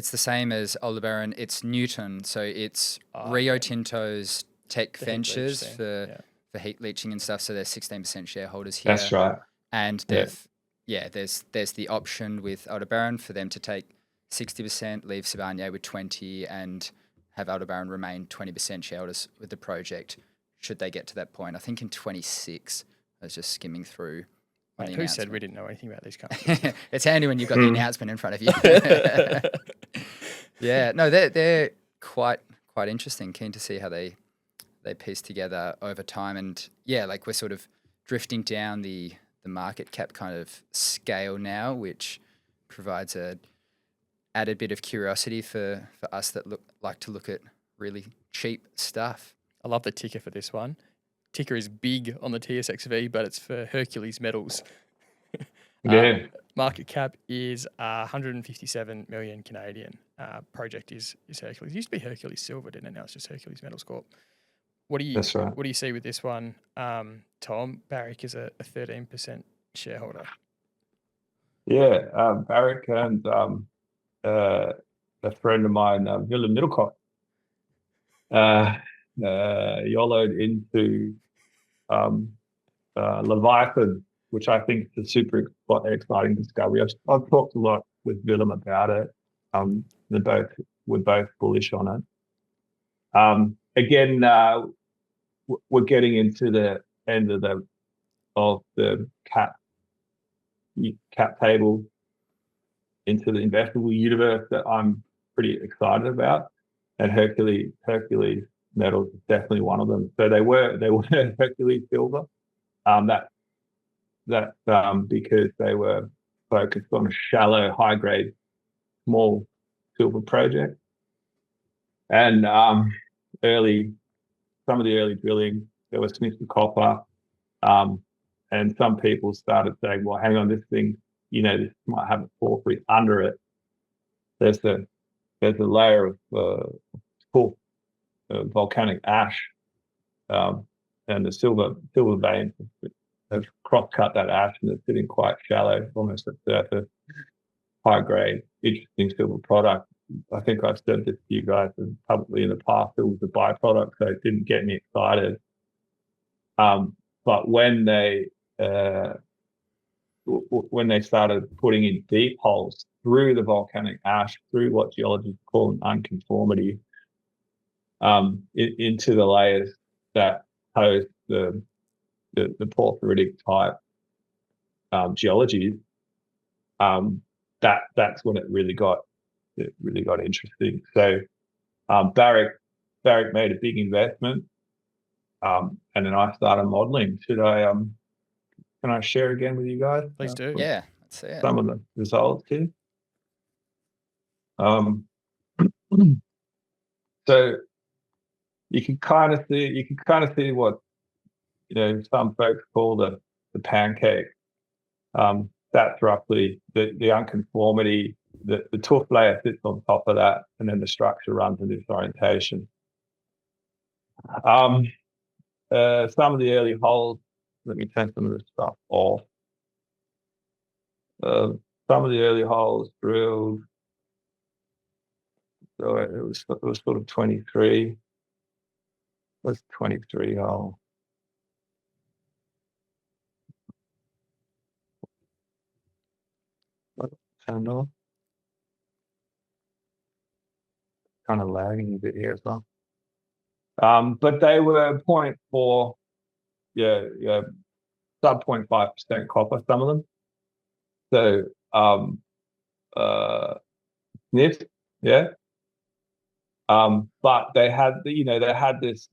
same as Aldebaran. It's Newton, so it's Rio Tinto's Tech Ventures for heat leaching and stuff. So they're 16% shareholders here. That's right. And there's the option with Aldebaran for them to take 60%, leave Sibanye with 20%, and have Aldebaran remain 20% shareholders with the project should they get to that point. I think in 26, I was just skimming through. Mate, who said we didn't know anything about these companies? It's handy when you've got the announcement in front of you. Yeah, no, they're quite interesting. Keen to see how they piece together over time. And yeah, like we're sort of drifting down the market cap kind of scale now, which provides a added bit of curiosity for us that like to look at really cheap stuff. I love the ticker for this one. Ticker is BIG on the TSXV, but it's for Hercules Metals. Yeah. Market cap is 157 million Canadian. Project is Hercules. It used to be Hercules Silver, didn't it? Now it's just Hercules Metals Corp. That's right. What do you see with this one, Tom? Barrick is a 13% shareholder. Yeah, Barrick and a friend of mine, Willem Middelkoff, YOLO'd into Leviathan, which I think is a super exciting discovery. I've talked a lot with Willem about it. We're both bullish on it. Again, we're getting into the end of the cap table into the investable universe that I'm pretty excited about, and Hercules Metals is definitely one of them. So they were Hercules Silver, that because they were focused on a shallow, high grade, small silver project, and some of the early drilling, there was Smith copper, and some people started saying, well, hang on, this thing, this might have a porphyry under it. There's a layer of full volcanic ash, and the silver veins have cross-cut that ash, and it's sitting quite shallow, almost at surface, high grade, interesting silver product. I think I've said this to you guys publicly in the past. It was a byproduct, so it didn't get me excited. But when they started putting in deep holes through the volcanic ash, through what geologists call an unconformity, into the layers that host the porphyritic type geology, that's when it really got interesting. So Barrick made a big investment, and then I started modeling. Should I can I share again with you guys? Please do. Yeah, let's see it. Some of the results here. So you can kind of see what some folks call the pancake. That's roughly the unconformity. The tuff layer sits on top of that, and then the structure runs in this orientation. Some of the early holes, let me turn some of this stuff off. some of the early holes drilled. So it was sort of 23. What's 23 hole? Sound off? Kind of lagging a bit here as well. But they were 0.4, sub 0.5% copper, some of them. So sniff, yeah. But they had, they had this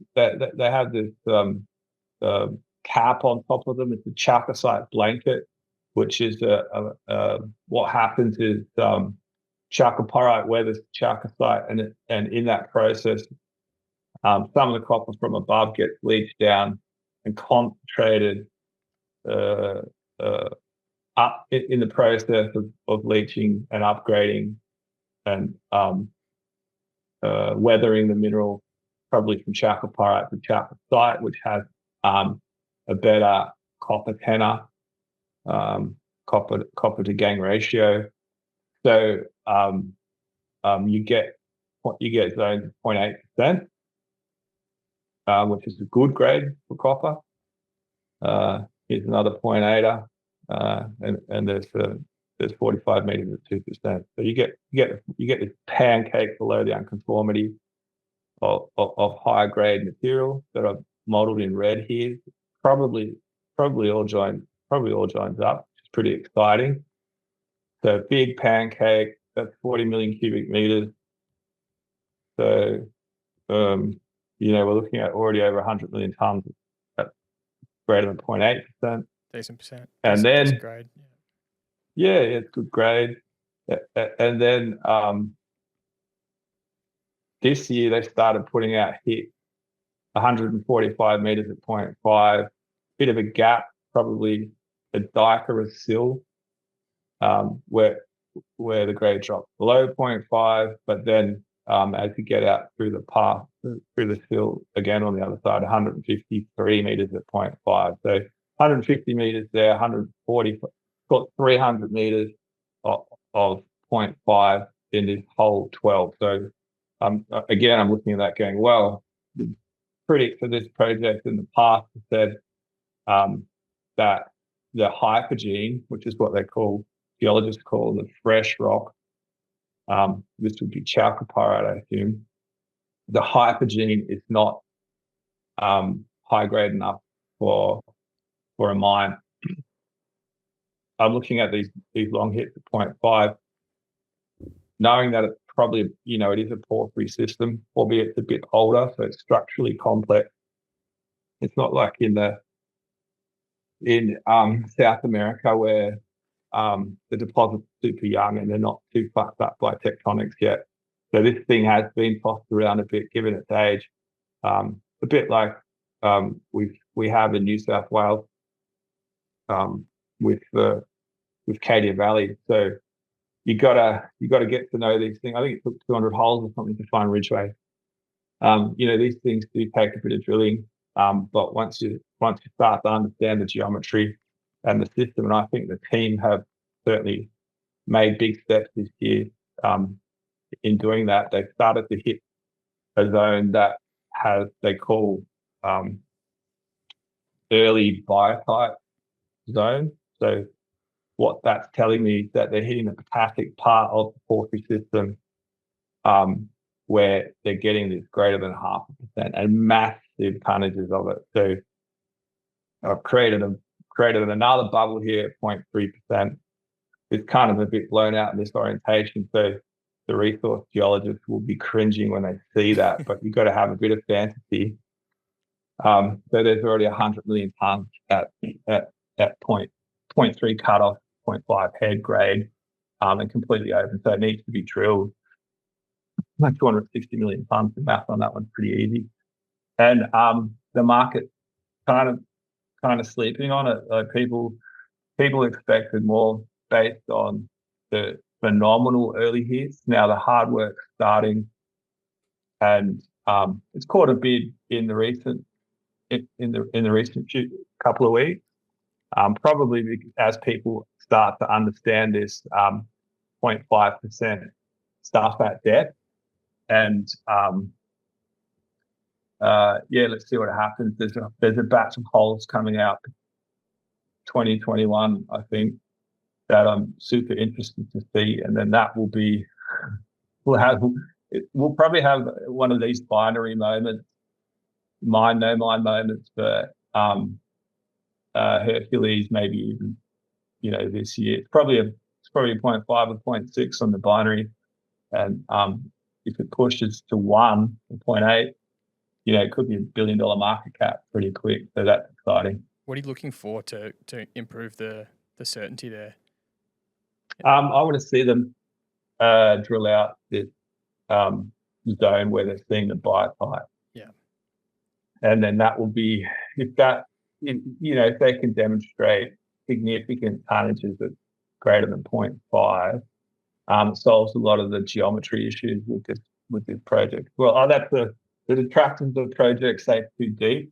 cap on top of them. It's a chalcocite blanket, which is what happens is chalcopyrite weathers chalcocite, and in that process, some of the copper from above gets leached down and concentrated up in the process of leaching and upgrading and weathering the mineral, probably from chalcopyrite to chalcocite, which has a better copper tenor, copper to gangue ratio. So you get zones of 0.8%, which is a good grade for copper. Here's another 0.8er, and there's 45 meters at 2%. So you get this pancake below the unconformity of higher grade material that I've modeled in red here. Probably all joins up, which is pretty exciting. So big pancake, that's 40 million cubic meters. So we're looking at already over 100 million tons at greater than 0.8%. Decent percent. And then grade. Yeah, it's good grade. And then this year they started putting out hit 145 meters at 0.5, bit of a gap, probably a dike or a sill, where the grade drops below 0.5, but then as you get out through the path, through the sill, again on the other side, 153 meters at 0.5. So 150 meters there, 140, got 300 meters of 0.5 in this whole 12. So again, I'm looking at that going, well, the critics for this project in the past have said that the hypogene, which is what they call, geologists call the fresh rock, this would be chalcopyrite, I assume. The hypogene is not high grade enough for a mine. I'm looking at these long hits at 0.5, knowing that it's probably, it is a porphyry system, albeit it's a bit older, so it's structurally complex. It's not like in South America where the deposit's super young and they're not too fucked up by tectonics yet. So this thing has been tossed around a bit given its age. A bit like we have in New South Wales with Cadia Valley. So you gotta get to know these things. I think it took 200 holes or something to find Ridgeway. These things do take a bit of drilling, but once you start to understand the geometry and the system, and I think the team have certainly made big steps this year in doing that. They've started to hit a zone that has, they call early biotite zone. So what that's telling me is that they're hitting the potassic part of the porphyry system, where they're getting this greater than 0.5% and massive tonnages of it. So I've created another bubble here at 0.3%. It's kind of a bit blown out in this orientation. So the resource geologists will be cringing when they see that, but you've got to have a bit of fantasy. So there's already 100 million tons at 0.3 cutoff, 0.5 head grade, and completely open. So it needs to be drilled. Like 260 million tons. The math on that one's pretty easy. And the market kind of sleeping on it. Like people expected more based on the phenomenal early hits. Now the hard work's starting, and it's caught a bid in the recent few couple of weeks. Probably as people start to understand this 0.5% stuff at depth. And let's see what happens. There's a batch of holes coming out 2021, I think, that I'm super interested to see. And then that will be, we'll probably have one of these binary moments, mine, no mine moments for Hercules, maybe even, this year. It's probably a 0.5 or 0.6 on the binary. And if it pushes to 1 or 0.8, it could be $1 billion market cap pretty quick. So that's exciting. What are you looking for to improve the certainty there? I want to see them drill out this zone where they're seeing the biotite. Yeah. And then that will be, if they can demonstrate significant tonnages of greater than 0.5, it solves a lot of the geometry issues with this project. Well, that's the detractors of the project say too deep.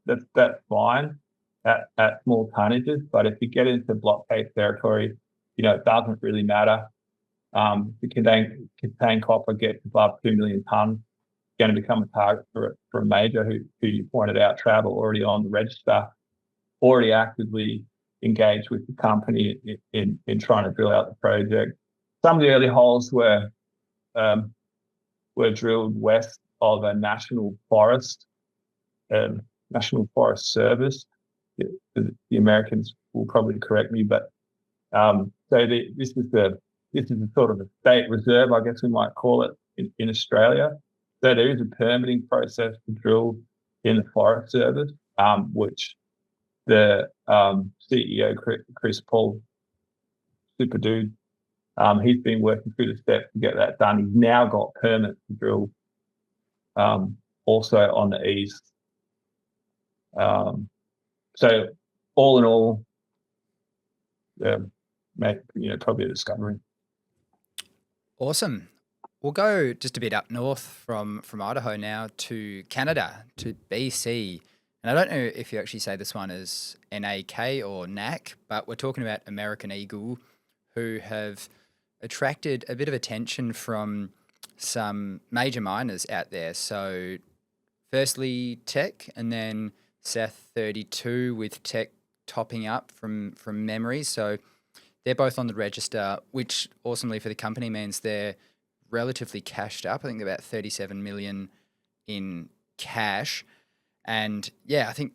That's fine at small tonnages, but if you get into block cave territory, it doesn't really matter. The contained copper gets above 2 million tons, going to become a target for a major who you pointed out, Travel, already on the register, already actively engaged with the company in trying to drill out the project. Some of the early holes were drilled west of a national forest service. The Americans will probably correct me, but this is a sort of a state reserve, I guess we might call it, in Australia. So there is a permitting process to drill in the Forest Service, which the CEO, Chris Paul, super dude, he's been working through the steps to get that done. He's now got permits to drill also on the east. So all in all, probably a discovery. Awesome. We'll go just a bit up north from Idaho now to Canada, to BC. And I don't know if you actually say this one as NAK or NAC, but we're talking about American Eagle, who have attracted a bit of attention from some major miners out there. So firstly, Teck, and then South 32 with Teck topping up from memory. So they're both on the register, which awesomely for the company means they're relatively cashed up. I think they're about 37 million in cash. And yeah, I think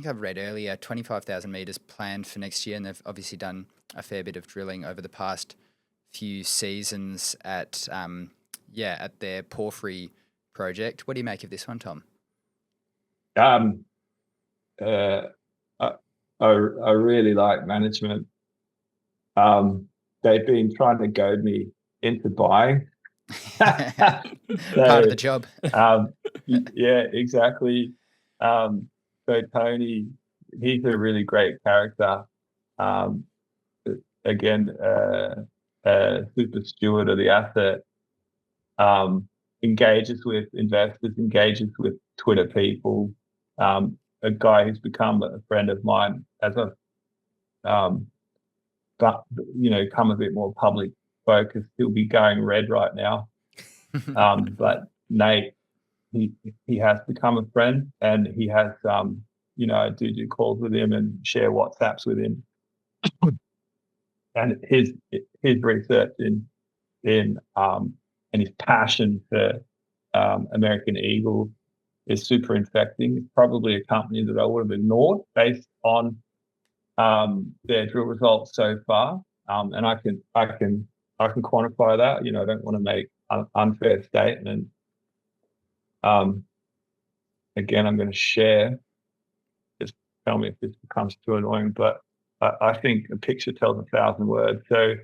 I've read earlier 25,000 meters planned for next year, and they've obviously done a fair bit of drilling over the past few seasons at their Porphyry project. What do you make of this one, Tom? I really like management. They've been trying to goad me into buying. Part of the job. Yeah, exactly. So Tony, he's a really great character. Again, super steward of the asset. Engages with investors, engages with Twitter people. A guy who's become a friend of mine as I've come a bit more public focused. He'll be going red right now. But Nate, he has become a friend, and he has I do calls with him and share WhatsApps with him. And his research in and his passion for American Eagle is super infecting. It's probably a company that I would have ignored based on their drill results so far. And I can quantify that. I don't want to make an unfair statement. Again, I'm going to share. Just tell me if this becomes too annoying, but I think a picture tells 1,000 words. So,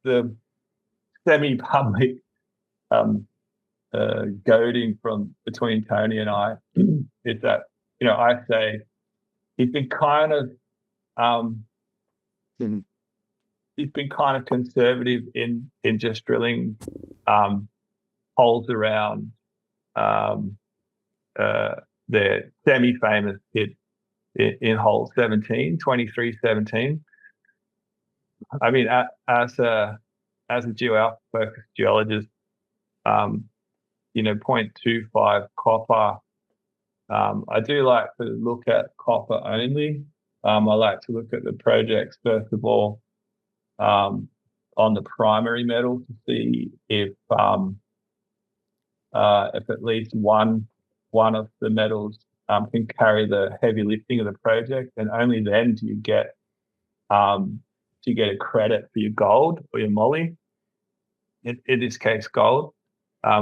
the semi-public goading from between Tony and I is that I say he's been kind of conservative in just drilling holes around their semi-famous hit in hole 17, 23-17. I mean, as a geo-alpha focused geologist, 0.25 copper. I do like to look at copper only. I like to look at the projects first of all on the primary metal to see if at least one of the metals can carry the heavy lifting of the project, and only then do you get a credit for your gold or your moly. In this case, gold,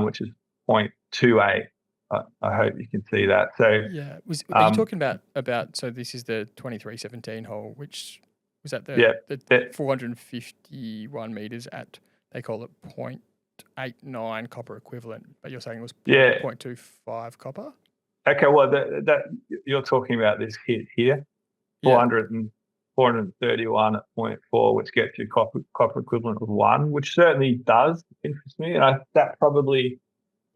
which is 0.28. I hope you can see that. So yeah, are you talking about? So this is the 2317 hole, which was at the 451 meters at, they call it 0.89 copper equivalent, but you're saying it was 0.25 copper. Okay, well that you're talking about this hit here, 431 at 0.4, which gets you copper equivalent of 1, which certainly does interest me, and that's probably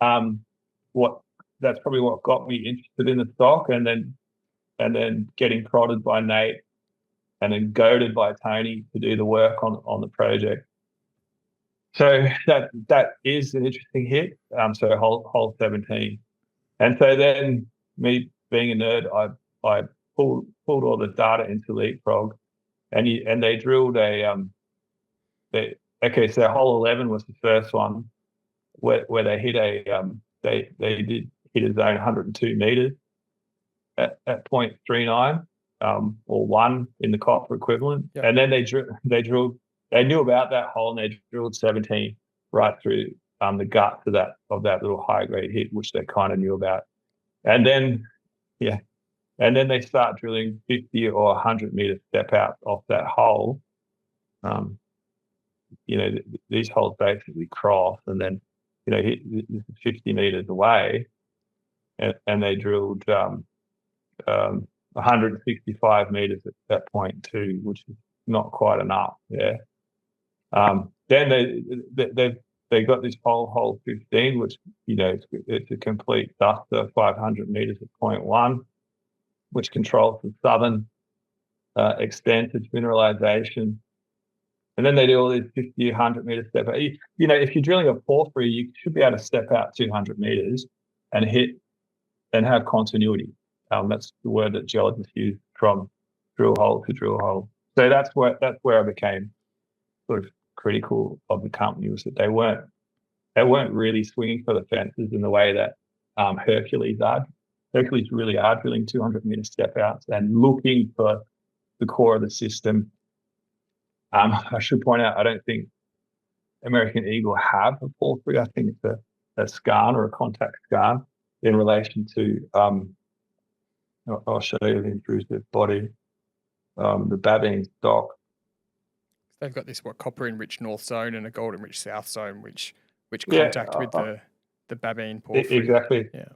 what got me interested in the stock, and then getting prodded by Nate, and then goaded by Tony to do the work on the project. So that is an interesting hit. So hole 17, and so then me being a nerd, I pulled all the data into Leapfrog, and they drilled so hole 11 was the first one where they hit they did hit a zone 102 meters at 0.39 or 1 in the copper equivalent. Yep. And then they drilled. They knew about that hole, and they drilled 17 right through the gut of that little high grade hit, which they kind of knew about. And then they start drilling 50 or 100 meter step out off that hole. These holes basically cross, and then this is 50 meters away, and they drilled 165 meters at that 0.2, which is not quite enough. Yeah. Then they got this hole 15, which it's a complete duster, 500 meters at 0.1, which controls the southern extent of mineralization. And then they do all these 50, 100 meter step out. If you're drilling a porphyry, you should be able to step out 200 meters and hit and have continuity. That's the word that geologists use, from drill hole to drill hole. So that's where I became sort of critical of the company, was that they weren't really swinging for the fences in the way that Hercules are. Hercules really are drilling 200 meter step outs and looking for the core of the system. I should point out, I don't think American Eagle have a porphyry. I think it's a skarn or a contact skarn in relation to, I'll show you the intrusive body, the Babine stock. They've got this copper enriched north zone and a gold enriched south zone, which contact with the Babine porphyry. Exactly. Yeah.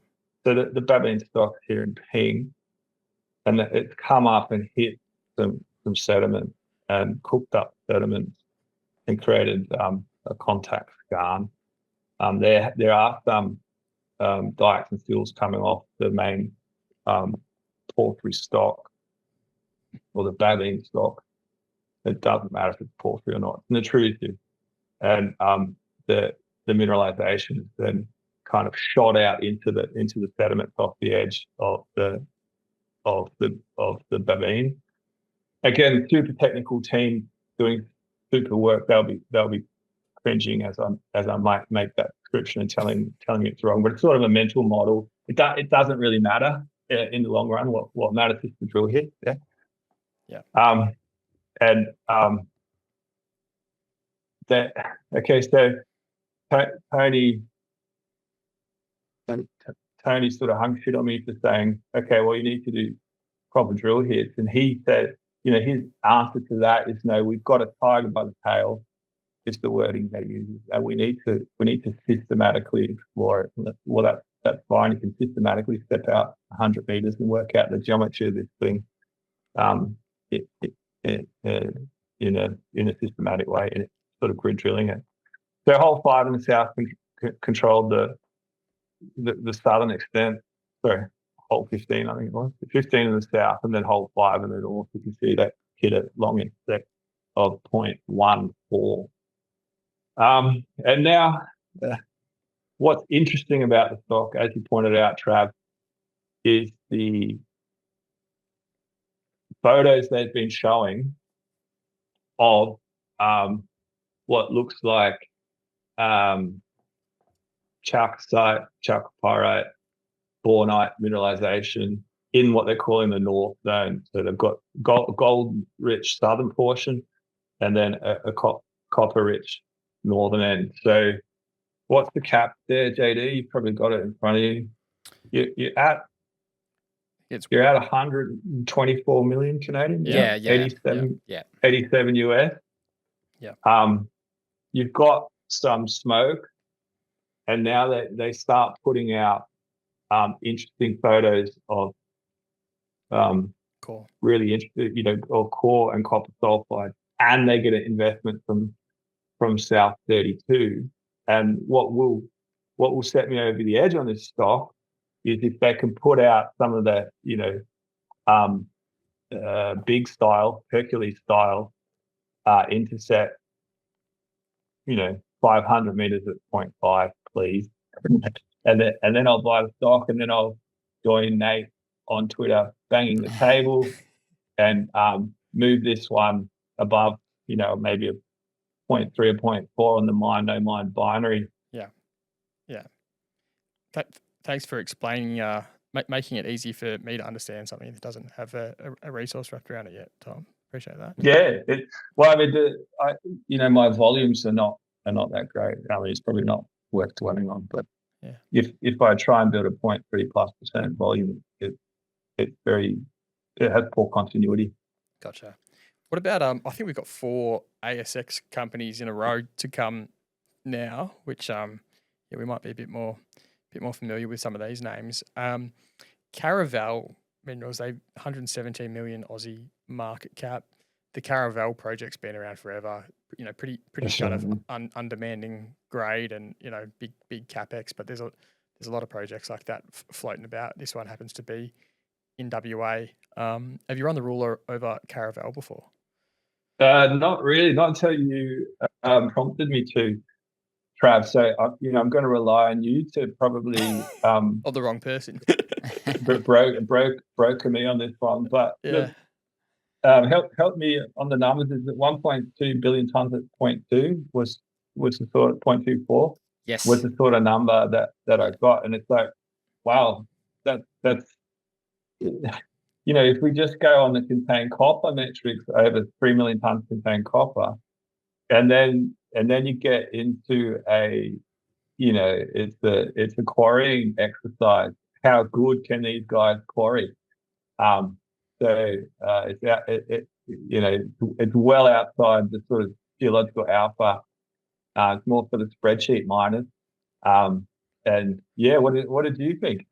So the Babine stock here in ping, and it's come up and hit some sediment and cooked up sediment and created a contact skarn. There are some dikes and sills coming off the main porphyry stock or the Babine stock. It doesn't matter if it's porphyry or not. It's intrusive, and the mineralization is then kind of shot out into the sediments off the edge of the Babine. Again, super technical team doing super work. They'll be cringing as I might make that description and telling you it's wrong, but it's sort of a mental model. It doesn't really matter in the long run. What matters is the drill hit. Yeah. Yeah. So Tony sort of hung shit on me for saying, okay, well, you need to do proper drill hits. And he said, his answer to that is, no, we've got a tiger by the tail. It's the wording they use. And we need to systematically explore it. Well, that's fine. You can systematically step out 100 meters and work out the geometry of this thing in a systematic way, and sort of grid drilling it. So hole 5 in the south controlled the southern extent. Sorry, hole 15, I think it was 15 in the south, and then hole 5 in the north. You can see that hit a long intersect of 0.14. And now, what's interesting about the stock, as you pointed out, Trav, is the photos they've been showing of what looks like chalcocite, chalcopyrite, bornite mineralization in what they're calling the north zone. So they've got gold-rich southern portion and then a copper-rich northern end. So what's the cap there, JD? You've probably got it in front of you. You're at 124 million Canadian. Yeah. 87 US. Yeah. You've got some smoke, and now they start putting out interesting photos of Cool. really interesting, of core and copper sulfide, and they get an investment from South 32. And what will set me over the edge on this stock is if they can put out some of the big style, Hercules style intercept, 500 meters at 0.5, please. and then I'll buy the stock, and then I'll join Nate on Twitter banging the table and move this one above, maybe a 0.3 or 0.4 on the mine, no mine binary. Yeah. Thanks for explaining, making it easy for me to understand something that doesn't have a resource wrapped around it yet, Tom. Appreciate that. Yeah. My volumes are not that great. I mean, it's probably not worth dwelling on, but if I try and build a 0.3+% volume, it has poor continuity. Gotcha. What about I think we've got 4 ASX companies in a row to come now, which we might be a bit more familiar with some of these names. Caravel Minerals, they 117 million Aussie market cap. The Caravel project's been around forever. Pretty kind of undemanding grade and big capex. But there's a lot of projects like that floating about. This one happens to be in WA. Have you run the ruler over Caravel before? Not really. Not until you prompted me to, Trav. So I'm going to rely on you to probably the wrong person. broker me on this one, but yeah. Help me on the numbers. Is it 1.2 billion tons at 0.2 was the sort of 0.24? Yes. Was the sort of number that I got, and it's like, wow, that's if we just go on the contained copper metrics, over 3 million tons contained copper, and then you get into it's a quarrying exercise. How good can these guys quarry? It's well outside the sort of geological alpha. It's more for the spreadsheet miners. What did you think?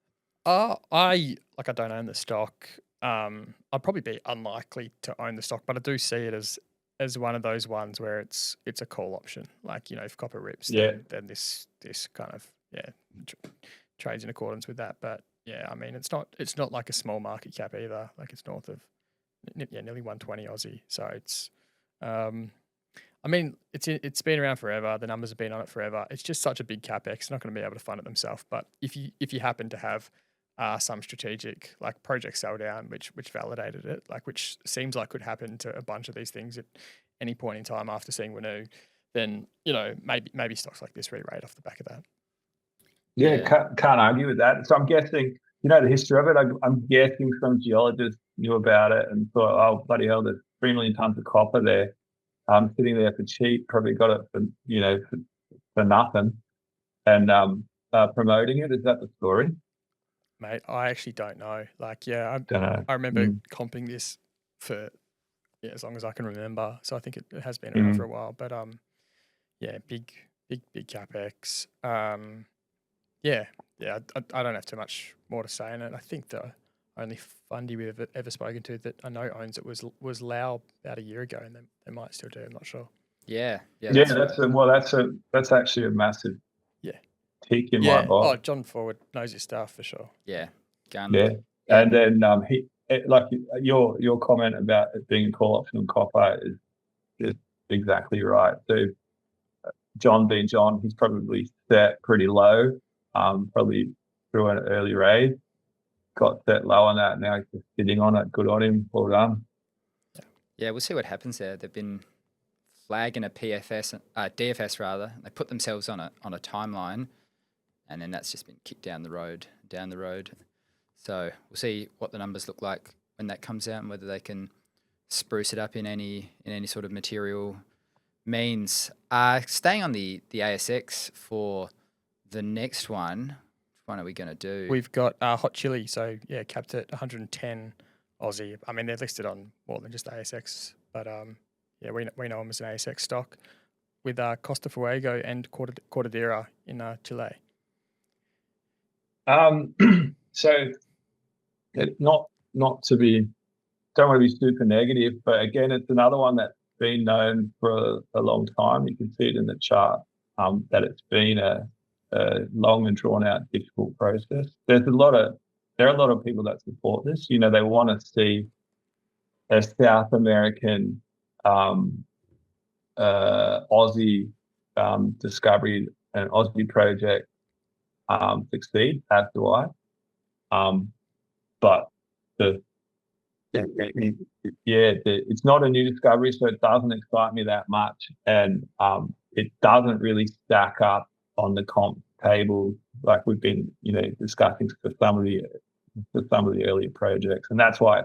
I don't own the stock. I'd probably be unlikely to own the stock, but I do see it as one of those ones where it's a call option. Like, if copper rips, then this kind of trades in accordance with that. But yeah, I mean, it's not like a small market cap either. Like, it's north of nearly 120 Aussie. So it's I mean, it's been around forever. The numbers have been on it forever. It's just such a big capex. They're not going to be able to fund it themselves. But if you happen to have some strategic project sell down, which validated it, which seems like could happen to a bunch of these things at any point in time after seeing Winu, then maybe stocks like this re-rate off the back of that. Yeah, can't argue with that. So I'm guessing, the history of it. I'm guessing some geologists knew about it and thought, oh bloody hell, there's 3 million tons of copper there, sitting there for cheap. Probably got it for nothing, and promoting it. Is that the story? Mate, I actually don't know. I don't know. I remember comping this for as long as I can remember. So I think it has been around for a while. But big capex. I don't have too much more to say on it. I think the only fundy we've ever spoken to that I know owns it was Lau about a year ago, and they might still do. I'm not sure. Yeah. That's actually a massive tick in Yeah. my box. Oh, John Forward knows his stuff for sure. Yeah. Gun. Yeah. Yeah. And then like your comment about it being a call option on copper is exactly right. So John being John, he's probably set pretty low, probably through an early raise, got set low on that. Now he's just sitting on it. Good on him. Well done. Yeah, we'll see what happens there. They've been flagging a DFS rather. They put themselves on a timeline, and then that's just been kicked down the road. So we'll see what the numbers look like when that comes out and whether they can spruce it up in any sort of material means. Staying on the ASX for the next one, which one are we going to do? We've got Hot Chili, so yeah, capped at 110 Aussie. I mean, they're listed on more than just ASX, but yeah, we know them as an ASX stock with Costa Fuego and Cortadera in Chile. So not to be, don't want to be super negative, but again, it's another one that's been known for a long time. You can see it in the chart that it's been a long and drawn out, difficult process. There are a lot of people that support this. You know, they want to see a South American Aussie discovery, an Aussie project succeed, as do I. But it's not a new discovery, so it doesn't excite me that much, and it doesn't really stack up on the comp table like we've been, discussing for some of the earlier projects, and that's why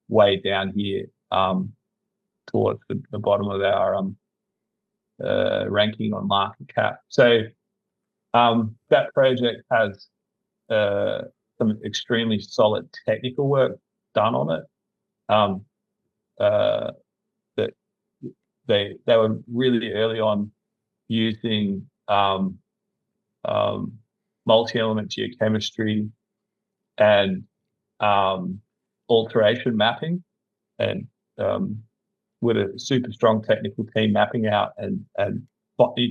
way down here towards the bottom of our ranking on market cap. So that project has some extremely solid technical work done on it. That they were really early on using multi-element geochemistry and alteration mapping, and with a super strong technical team mapping out and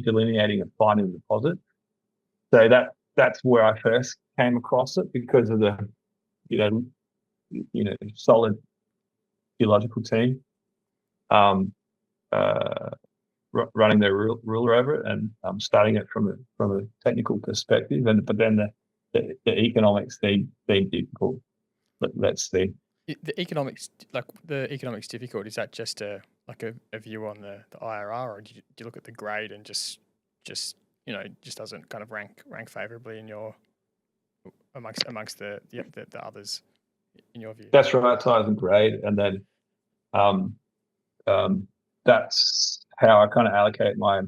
delineating and finding deposits. So that's where I first came across it, because of the solid geological team running their ruler over it, and starting it from a technical perspective, but then the economics seem difficult. Let's see. The economics difficult. Is that just a view on the IRR, or do you look at the grade and just doesn't kind of rank favorably in your amongst the others in your view? That's right, size and grade, and then that's how I kind of allocate my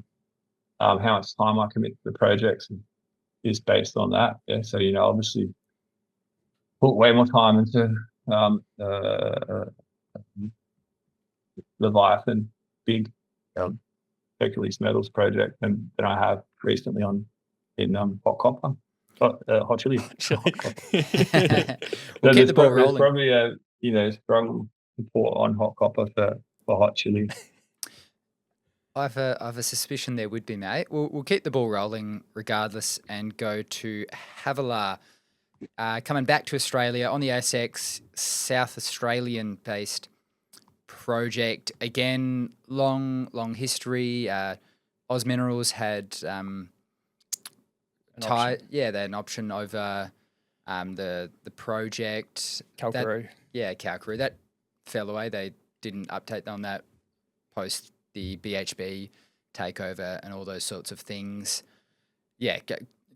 how much time I commit to the projects is based on that. Yeah, so obviously put way more time into Leviathan, big Hercules Metals project than I have recently in hot copper. Hot chili. We'll keep the ball rolling. There's probably a strong support on hot copper for hot chili. I have a suspicion there would be, mate. We'll keep the ball rolling regardless and go to Havilah. Coming back to Australia on the ASX, South Australian based project. Again, long history. Oz Minerals had they had an option over the project. Kalkaroo. Kalkaroo. That fell away. They didn't update on that post the BHP takeover and all those sorts of things. Yeah,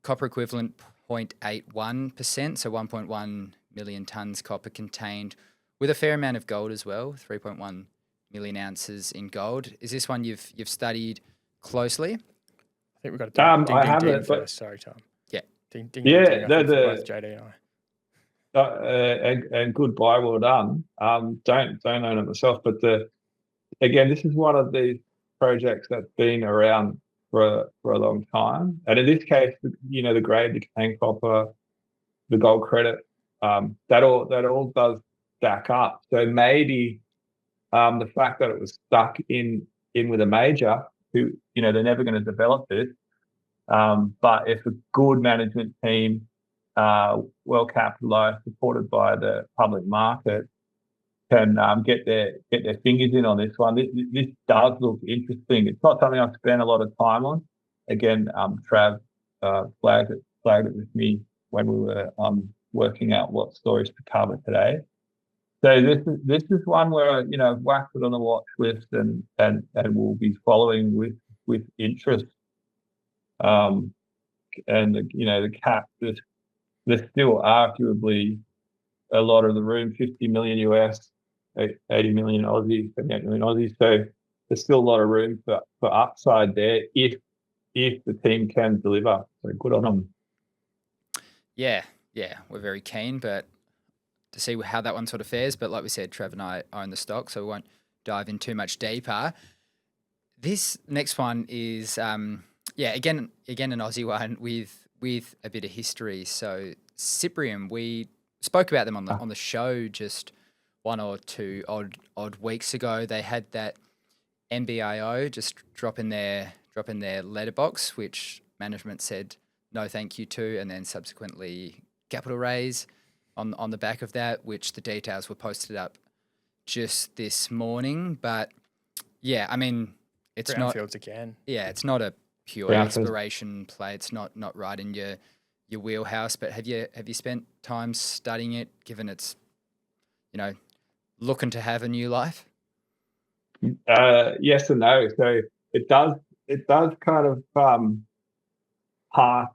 copper equivalent 0.81%, so 1.1 million tonnes copper contained, with a fair amount of gold as well, 3.1 million ounces in gold. Is this one you've studied closely? I think we've got to ding, I haven't first. Sorry, Tom. Yeah. Ding, both JD and I. And goodbye, well done. Don't own it myself, but again, this is one of these projects that's been around for a long time, and in this case, the grade, the contained copper, the gold credit, that all does stack up. So maybe the fact that it was stuck in with a major who they're never going to develop it, But if a good management team, well capitalised, supported by the public market, can get their fingers in on this one, this does look interesting. It's not something I've spent a lot of time on. Again, Trav flagged it with me when we were working out what stories to cover today. So this is one where I've whacked it on the watch list and will be following with interest. And the cap, there's still arguably a lot of the room, 50 million US, 80 million Aussie, 78 million Aussie. So there's still a lot of room for upside there if the team can deliver. So good on them. Yeah, we're very keen, but to see how that one sort of fares. But like we said, Trev and I own the stock, so we won't dive in too much deeper. This next one is, again an Aussie one with a bit of history. So Cyprium, we spoke about them on the show just 1 or 2 odd weeks ago. They had that MBIO just drop in their letterbox, which management said no thank you to, and then subsequently capital raise on the back of that, which the details were posted up just this morning. But yeah, I mean, it's Brownfields again. Yeah, it's not a pure exploration play. It's not right in your wheelhouse. But have you spent time studying it, given it's looking to have a new life? Yes and no. So it does kind of pass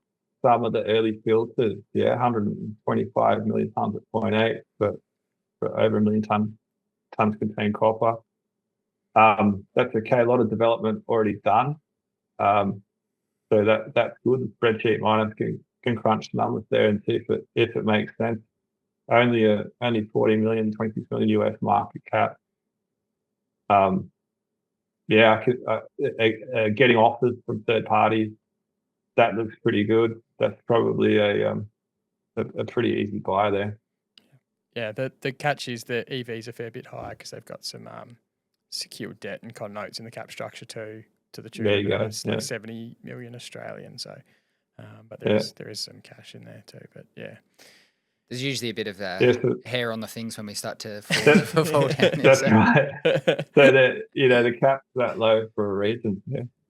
some of the early filters. 125 million tonnes at 0.8 for over 1 million tonnes contain copper. That's okay. A lot of development already done. So that's good. The spreadsheet miners can crunch the numbers there and see if it makes sense. Only 40 million, 26 million US market cap. Getting offers from third parties, that looks pretty good. That's probably a pretty easy buy there. Yeah, the catch is the EV's a fair bit higher because they've got some secured debt and con notes in the cap structure too, to the tune of like 70 million Australian. So, but there is some cash in there too. But yeah, there's usually a bit of hair on the things when we start to fall down. That's right. So the cap's that low for a reason.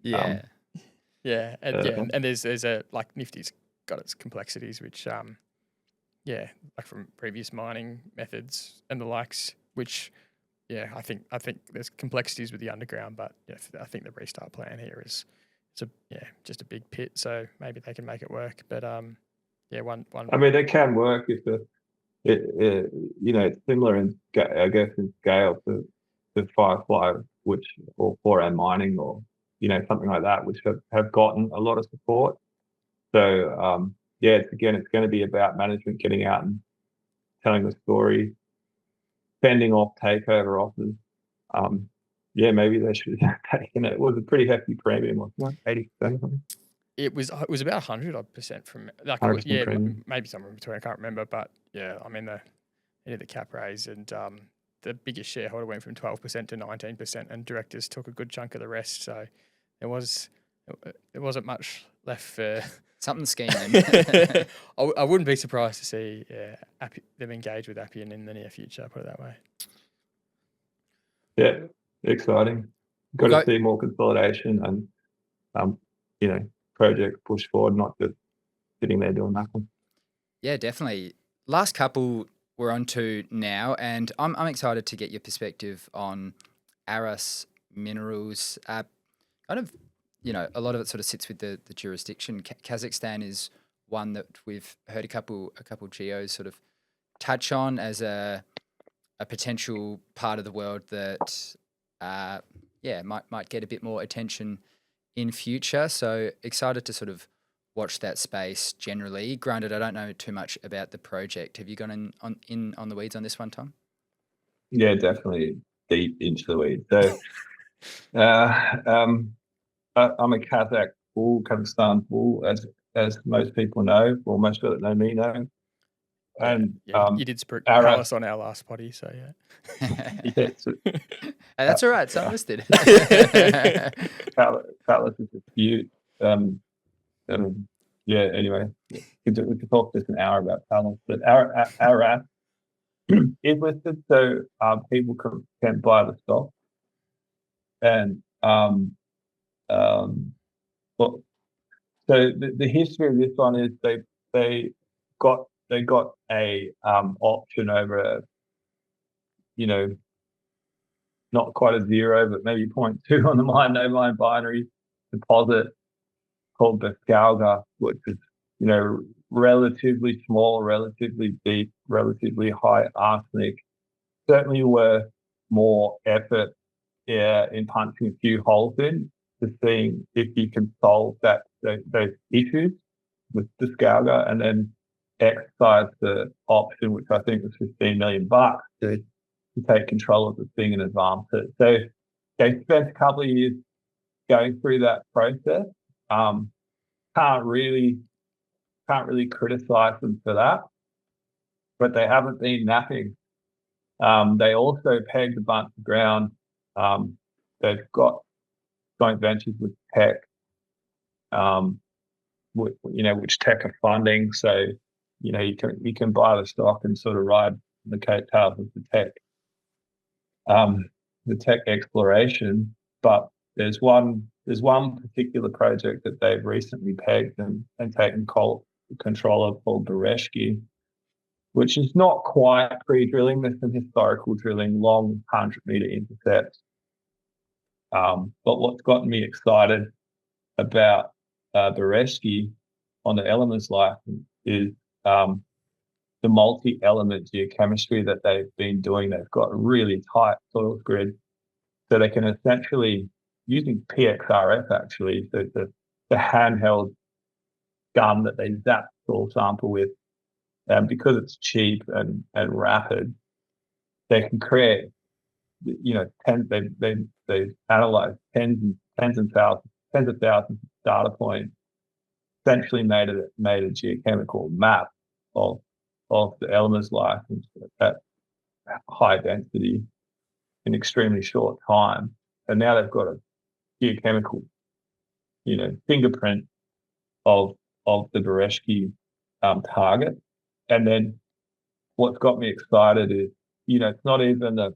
Yeah. And there's a like Nifty's got its complexities, which like from previous mining methods and the likes, which I think there's complexities with the underground, but I think the restart plan here is just a big pit, so maybe they can make it work. But one. I mean, it can work if it's similar in scale to FireFly, or 4M mining, or something like that, which have gotten a lot of support. So it's going to be about management getting out and telling the story, fending off takeover offers. Maybe they should have taken it. It was a pretty hefty premium, wasn't it? 80%. It was about 100% from maybe somewhere in between. I can't remember, but I mean they did the cap raise, and the biggest shareholder went from 12% to 19%, and directors took a good chunk of the rest. So there wasn't much left for something scheming. I wouldn't be surprised to see them engage with Appian in the near future. Put it that way. Yeah, exciting. Got to see more consolidation and projects push forward, not just sitting there doing nothing. Yeah, definitely. Last couple we're on to now, and I'm excited to get your perspective on Aras Minerals. Kind of, a lot of it sort of sits with the jurisdiction. Kazakhstan is one that we've heard a couple geos sort of touch on as a potential part of the world that might get a bit more attention in future. So excited to sort of watch that space generally. Granted, I don't know too much about the project. Have you gone in on the weeds on this one, Tom? Yeah, definitely deep into the weeds. So I'm a Kazakhstan bull, as most people know, or most people that know me know. And you did tell us on our last potty, so that's all right. Some of us did. Atlas is a few. Yeah. Anyway, we could talk just an hour about panels, but our app is listed, so people can buy the stock. And well, so the history of this one is they got a option over a, not quite a 0, but maybe 0.2 on the no mine binary deposit called Bescalga, which is, relatively small, relatively deep, relatively high arsenic. Certainly were more effort in punching a few holes in to seeing if you can solve those issues with Bescalga, and then exercise the option, which I think was $15 million to take control of the thing and advance it. So they spent a couple of years going through that process. Can't really criticize them for that, but they haven't been napping. They also pegged a bunch of ground. They've got joint ventures with tech, which tech are funding. So, you can buy the stock and sort of ride the coattails of the tech exploration. But there's one particular project that they've recently pegged and taken control of, called Bereshki, which is not quite pre-drilling. There's some historical drilling, long 100-meter intercepts. But what's gotten me excited about Bereshki on the elements license is the multi-element geochemistry that they've been doing. They've got a really tight soils grid, so they can essentially, using PXRF actually, so the handheld gun that they zap soil sample with, because it's cheap and rapid, they can create, they analyze tens of thousands of data points, essentially made a geochemical map of the elements license at high density in extremely short time. And now they've got a geochemical, fingerprint of the Bereshki target. And then what's got me excited is, it's not even the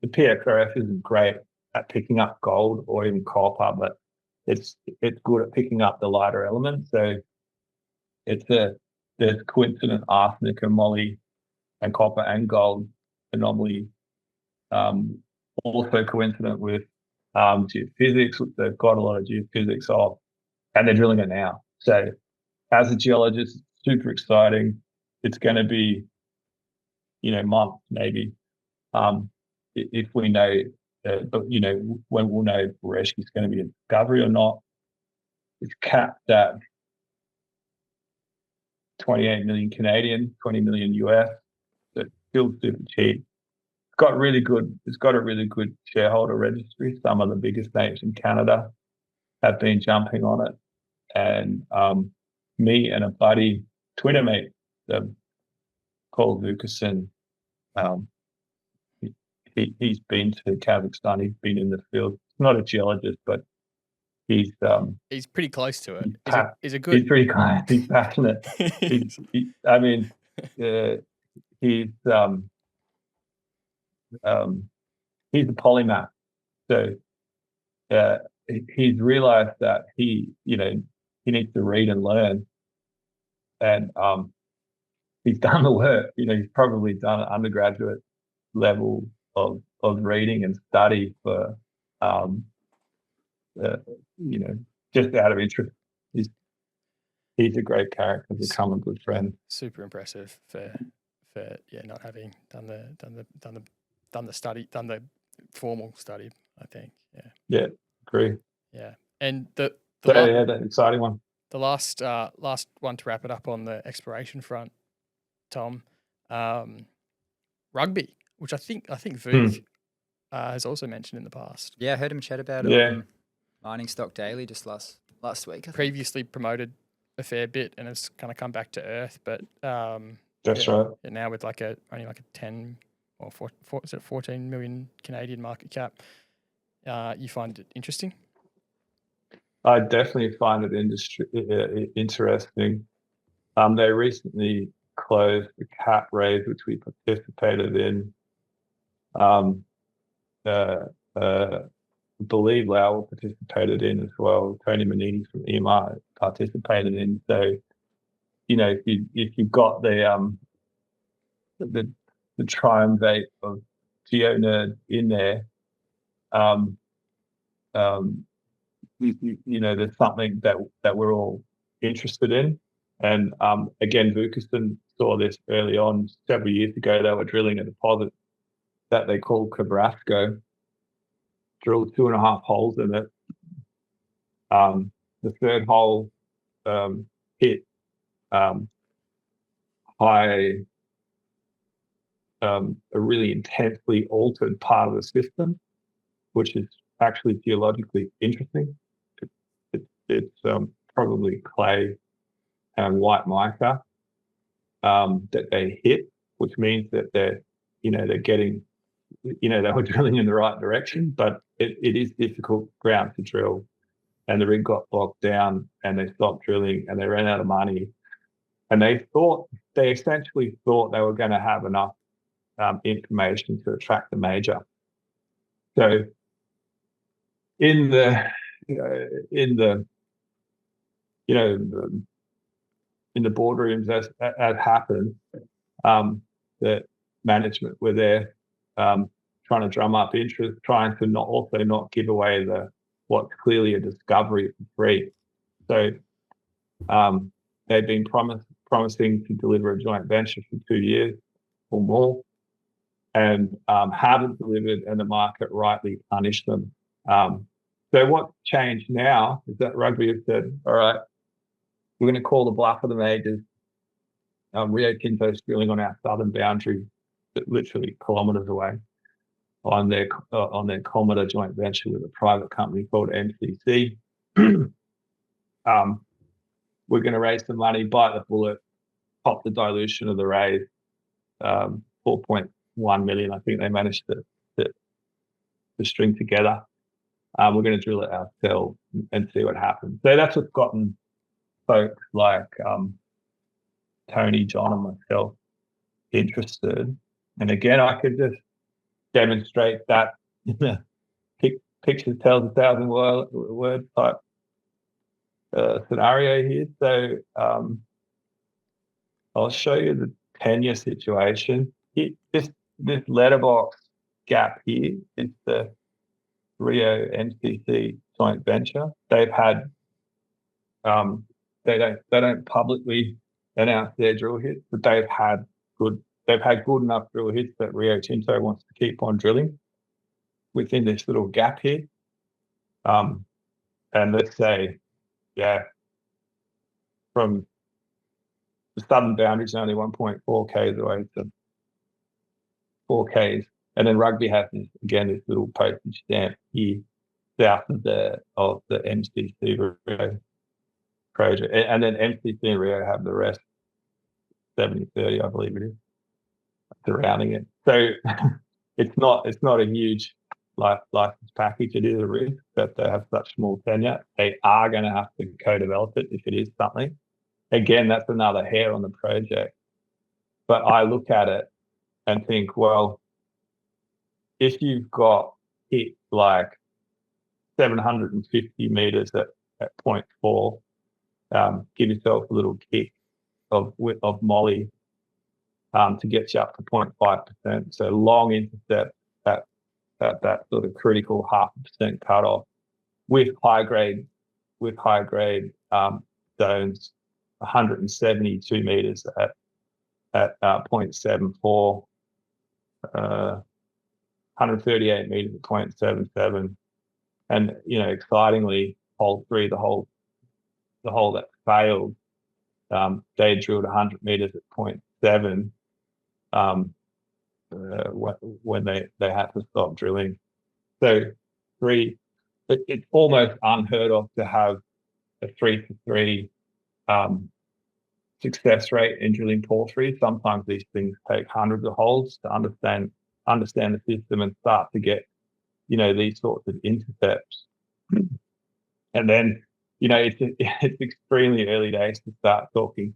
PXRF isn't great at picking up gold or even copper, but it's good at picking up the lighter elements. So there's coincident arsenic and moly and copper and gold anomaly, also coincident with geophysics, which they've got a lot of geophysics of, and they're drilling it now. So as a geologist, it's super exciting. It's going to be, months maybe, if we know, when we'll know if Bereshki is going to be a discovery or not. It's capped at 28 million Canadian, 20 million US. So it's still super cheap. It's got a really good shareholder registry. Some of the biggest names in Canada have been jumping on it. And me and a buddy, Twitter mate, Paul Lucasen, he's been to Kazakhstan. He's been in the field. He's not a geologist, but he's pretty close to it. He's a good. He's pretty kind. He's passionate. he's a polymath. So he's realized that he needs to read and learn, and he's done the work. He's probably done an undergraduate level of reading and study for just out of interest. He's a great character, become a good friend. Super impressive for not having done the study, done the formal study, I think. Yeah, agree. Yeah. And the exciting one. The last one to wrap it up on the exploration front, Tom, rugby, which I think Vuk has also mentioned in the past. Yeah, I heard him chat about it on Mining Stock Daily just last week. Previously promoted a fair bit and has kind of come back to earth, but that's right. And now with only a 10 or 14 million Canadian market cap, you find it interesting? I definitely find it interesting. They recently closed the cap raise, which we participated in. I believe Lau participated in as well. Tony Manini from EMR participated in. So, if you've got the triumvirate of GeoNerd in there, there's something that we're all interested in. And again, Vukasin saw this early on several years ago. They were drilling a deposit that they call Cabrasco, drilled 2.5 holes in it. The third hole hit a really intensely altered part of the system, which is actually geologically interesting. It's probably clay and white mica that they hit, which means that they're getting, they were drilling in the right direction, but it is difficult ground to drill. And the rig got locked down and they stopped drilling and they ran out of money. And they essentially thought they were going to have enough information to attract the major. So in the boardrooms as happened, the management were there trying to drum up interest, trying to not give away what's clearly a discovery for free. So they've been promising to deliver a joint venture for 2 years or more, and haven't delivered, and the market rightly punished them. So what's changed now is that Rugby have said, all right, we're going to call the bluff of the majors. Rio Tinto's drilling on our southern boundary, literally kilometres away, on their Cometa joint venture with a private company called MCC. We're going to raise some money, bite the bullet, pop the dilution of the raise, 4.1 million. I think they managed to string together. We're going to drill it ourselves and see what happens. So that's what's gotten folks like Tony, John, and myself interested. And again, I could just demonstrate that picture tells 1,000 word type scenario here. So I'll show you the tenure situation. This letterbox gap here is the Rio MCC joint venture. They've had they don't publicly announce their drill hits, but they've had good enough drill hits that Rio Tinto wants to keep on drilling within this little gap here. And let's say, from the southern boundary is only 1.4 k's away to 4 k's. And then Rugby has this little postage stamp here south of the MCC Rio project. And then MCC and Rio have the rest, 70-30, I believe it is, surrounding it. So it's not a huge license package. It is a risk that they have such small tenure. They are going to have to co-develop it if it is something. Again, that's another hair on the project. But I look at it and think, well, if you've got hit like 750 meters at 0.4, give yourself a little kick of molly to get you up to 0.5%. So long intercept at that sort of critical 0.5% cutoff with high grade zones, 172 meters at 0.74, 138 meters at 0.77, and excitingly, hole 3, the hole that failed, they drilled 100 meters at 0.7 when they had to stop drilling. So it's almost unheard of to have a 3-to-3 success rate in drilling porphyry. Sometimes these things take hundreds of holes to understand the system and start to get these sorts of intercepts. And then it's extremely early days to start talking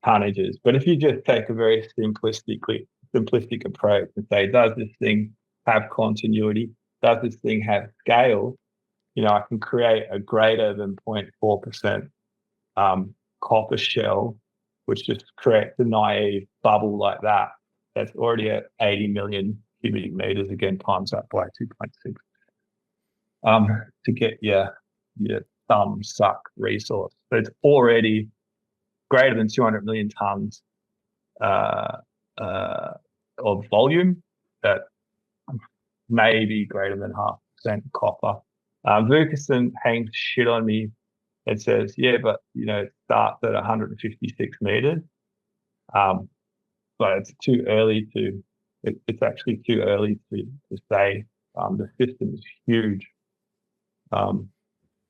tonnages. But if you just take a very simplistic approach and say, does this thing have continuity? Does this thing have scale? I can create a greater than 0.4% copper shell, which just creates a naive bubble like that. That's already at 80 million cubic meters, again, times that by 2.6. To get your thumb suck resource. So it's already greater than 200 million tons of volume that may be greater than 0.5% copper. Vukasin hangs shit on me and says, yeah, but it starts at 156 meters. But it's too early to. It's actually too early to say. The system is huge.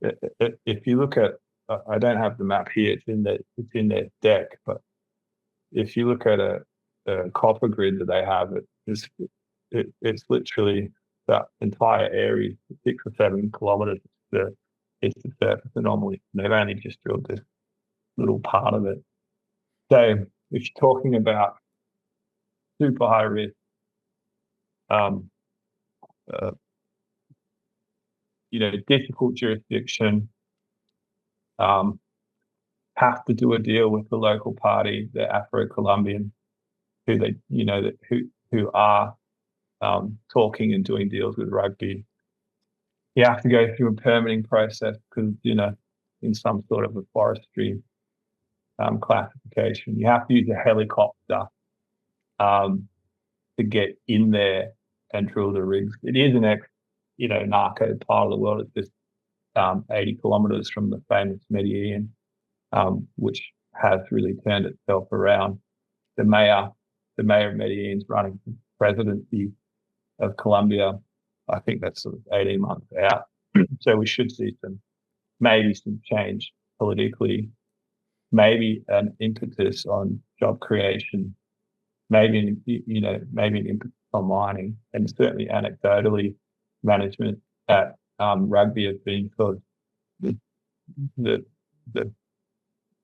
If you look at, I don't have the map here. It's in their deck. But if you look at a copper grid that they have, it's literally that entire area, 6 or 7 kilometers. It's the surface anomaly. They've only just drilled this little part of it. So if you're talking about super high risk, difficult jurisdiction, have to do a deal with the local party, the Afro-Colombian, who are talking and doing deals with rugby. You have to go through a permitting process because, in some sort of a forestry classification. You have to use a helicopter to get in there and drill the rigs. It is an narco part of the world. It's just 80 kilometers from the famous Medellin, which has really turned itself around. The mayor of Medellin is running for presidency of Colombia. I think that's sort of 18 months out. So we should see maybe some change politically, maybe an impetus on job creation, maybe an impetus on mining, and certainly anecdotally, management at rugby has been sort of the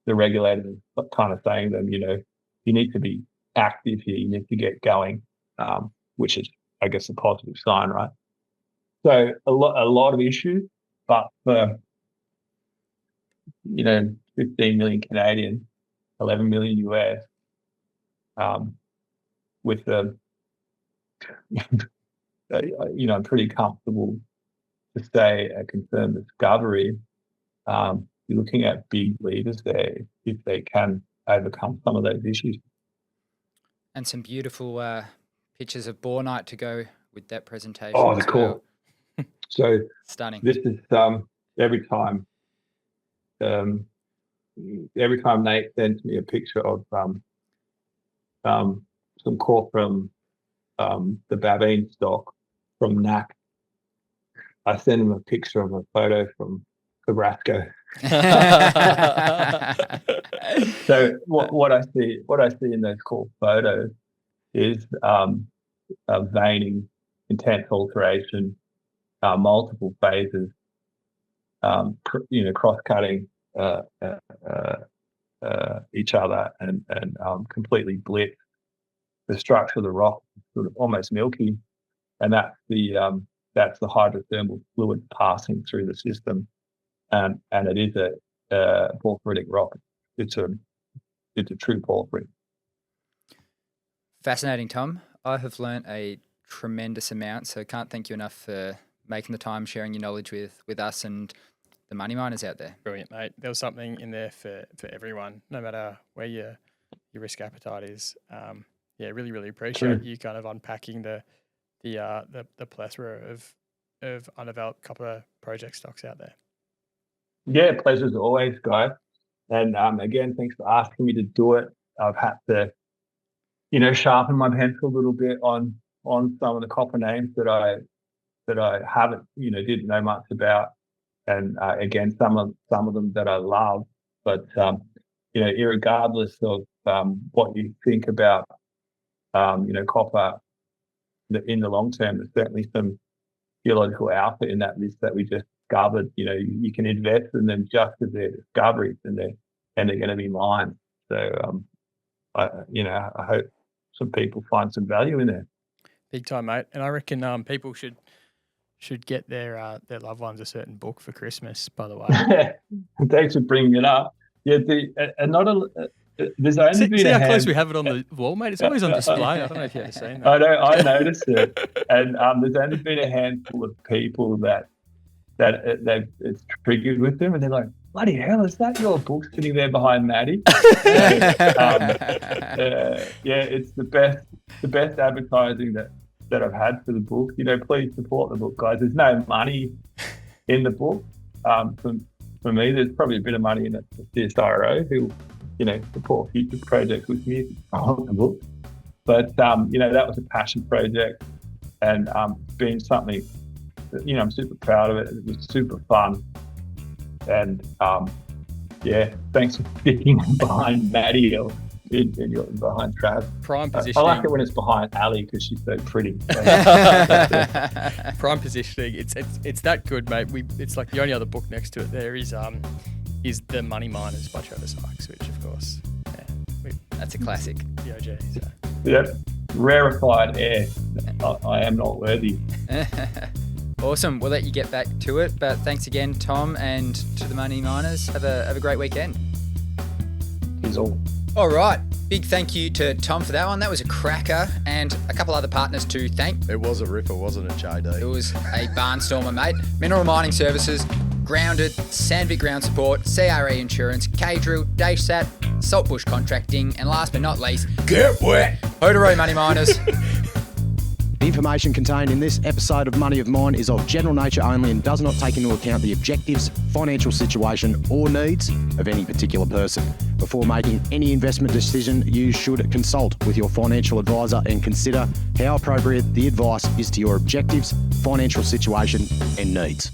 regulator kind of saying to them, you need to be active here, you need to get going, which is, I guess, a positive sign, right? So a lot of issues, but for 15 million Canadian, 11 million US, with I'm pretty comfortable to say a confirmed discovery. You're looking at big leaders there if they can overcome some of those issues. And some beautiful pictures of Bornite to go with that presentation. Oh, they're cool. So stunning. This is every time Nate sends me a picture of some core from the Babine stock from NAC, I send him a picture of a photo from Carrasco. So what I see in those core photos is veining, intense alteration, multiple phases, cross-cutting each other and completely blitz. The structure of the rock is sort of almost milky, and that's the hydrothermal fluid passing through the system, and it is a porphyritic rock. It's a true porphyry. Fascinating, Tom. I have learnt a tremendous amount, so can't thank you enough for making the time, sharing your knowledge with us and the money miners out there. Brilliant, mate. There was something in there for everyone, no matter where your risk appetite is. Really, really appreciate you kind of unpacking the plethora of undeveloped copper project stocks out there. Yeah, pleasure as always, guys. And again, thanks for asking me to do it. I've had to, sharpen my pencil a little bit on some of the copper names that I haven't, didn't know much about, and again, some of them that I love. But irregardless of what you think about, copper in the long term, there's certainly some geological alpha in that list that we just discovered. You know, you can invest in them just as they're discoveries, and they're going to be mined. So, I hope some people find some value in there. Big time, mate. And I reckon people should get their loved ones a certain book for Christmas, by the way. Thanks for bringing it up. Yeah, there's only been see a how close we have it on the wall, mate? It's always on display. I don't know if you've ever seen that. I noticed it. And there's only been a handful of people that it's triggered with them, and they're like, bloody hell, is that your book sitting there behind Maddie? It's the best advertising that I've had for the book. You know, please support the book, guys. There's no money in the book. For me, there's probably a bit of money in it for CSIRO, who, you know, support future projects with me on the book. But, that was a passion project, and being something that, you know, I'm super proud of it. It was super fun. And, thanks for sticking behind Maddie or behind Trav. Prime positioning. I like it when it's behind Ali because she's so pretty. Prime positioning. It's that good, mate. It's like the only other book next to it there is The Money Miners by Travis Sykes, which of course, that's a classic. The OG. So. Yep. Rarefied air. I am not worthy. Awesome. We'll let you get back to it, but thanks again, Tom, and to the Money Miners. Have a great weekend. Is all. All right. Big thank you to Tom for that one. That was a cracker, and a couple other partners to thank. It was a ripper, wasn't it, JD? It was a barnstormer, mate. Mineral Mining Services, Grounded, Sandvik Ground Support, CRE Insurance, K-Drill, Daysat, Saltbush Contracting, and last but not least, Get wet! Hoodoo Money Miners. The information contained in this episode of Money of Mine is of general nature only and does not take into account the objectives, financial situation or needs of any particular person. Before making any investment decision, you should consult with your financial advisor and consider how appropriate the advice is to your objectives, financial situation and needs.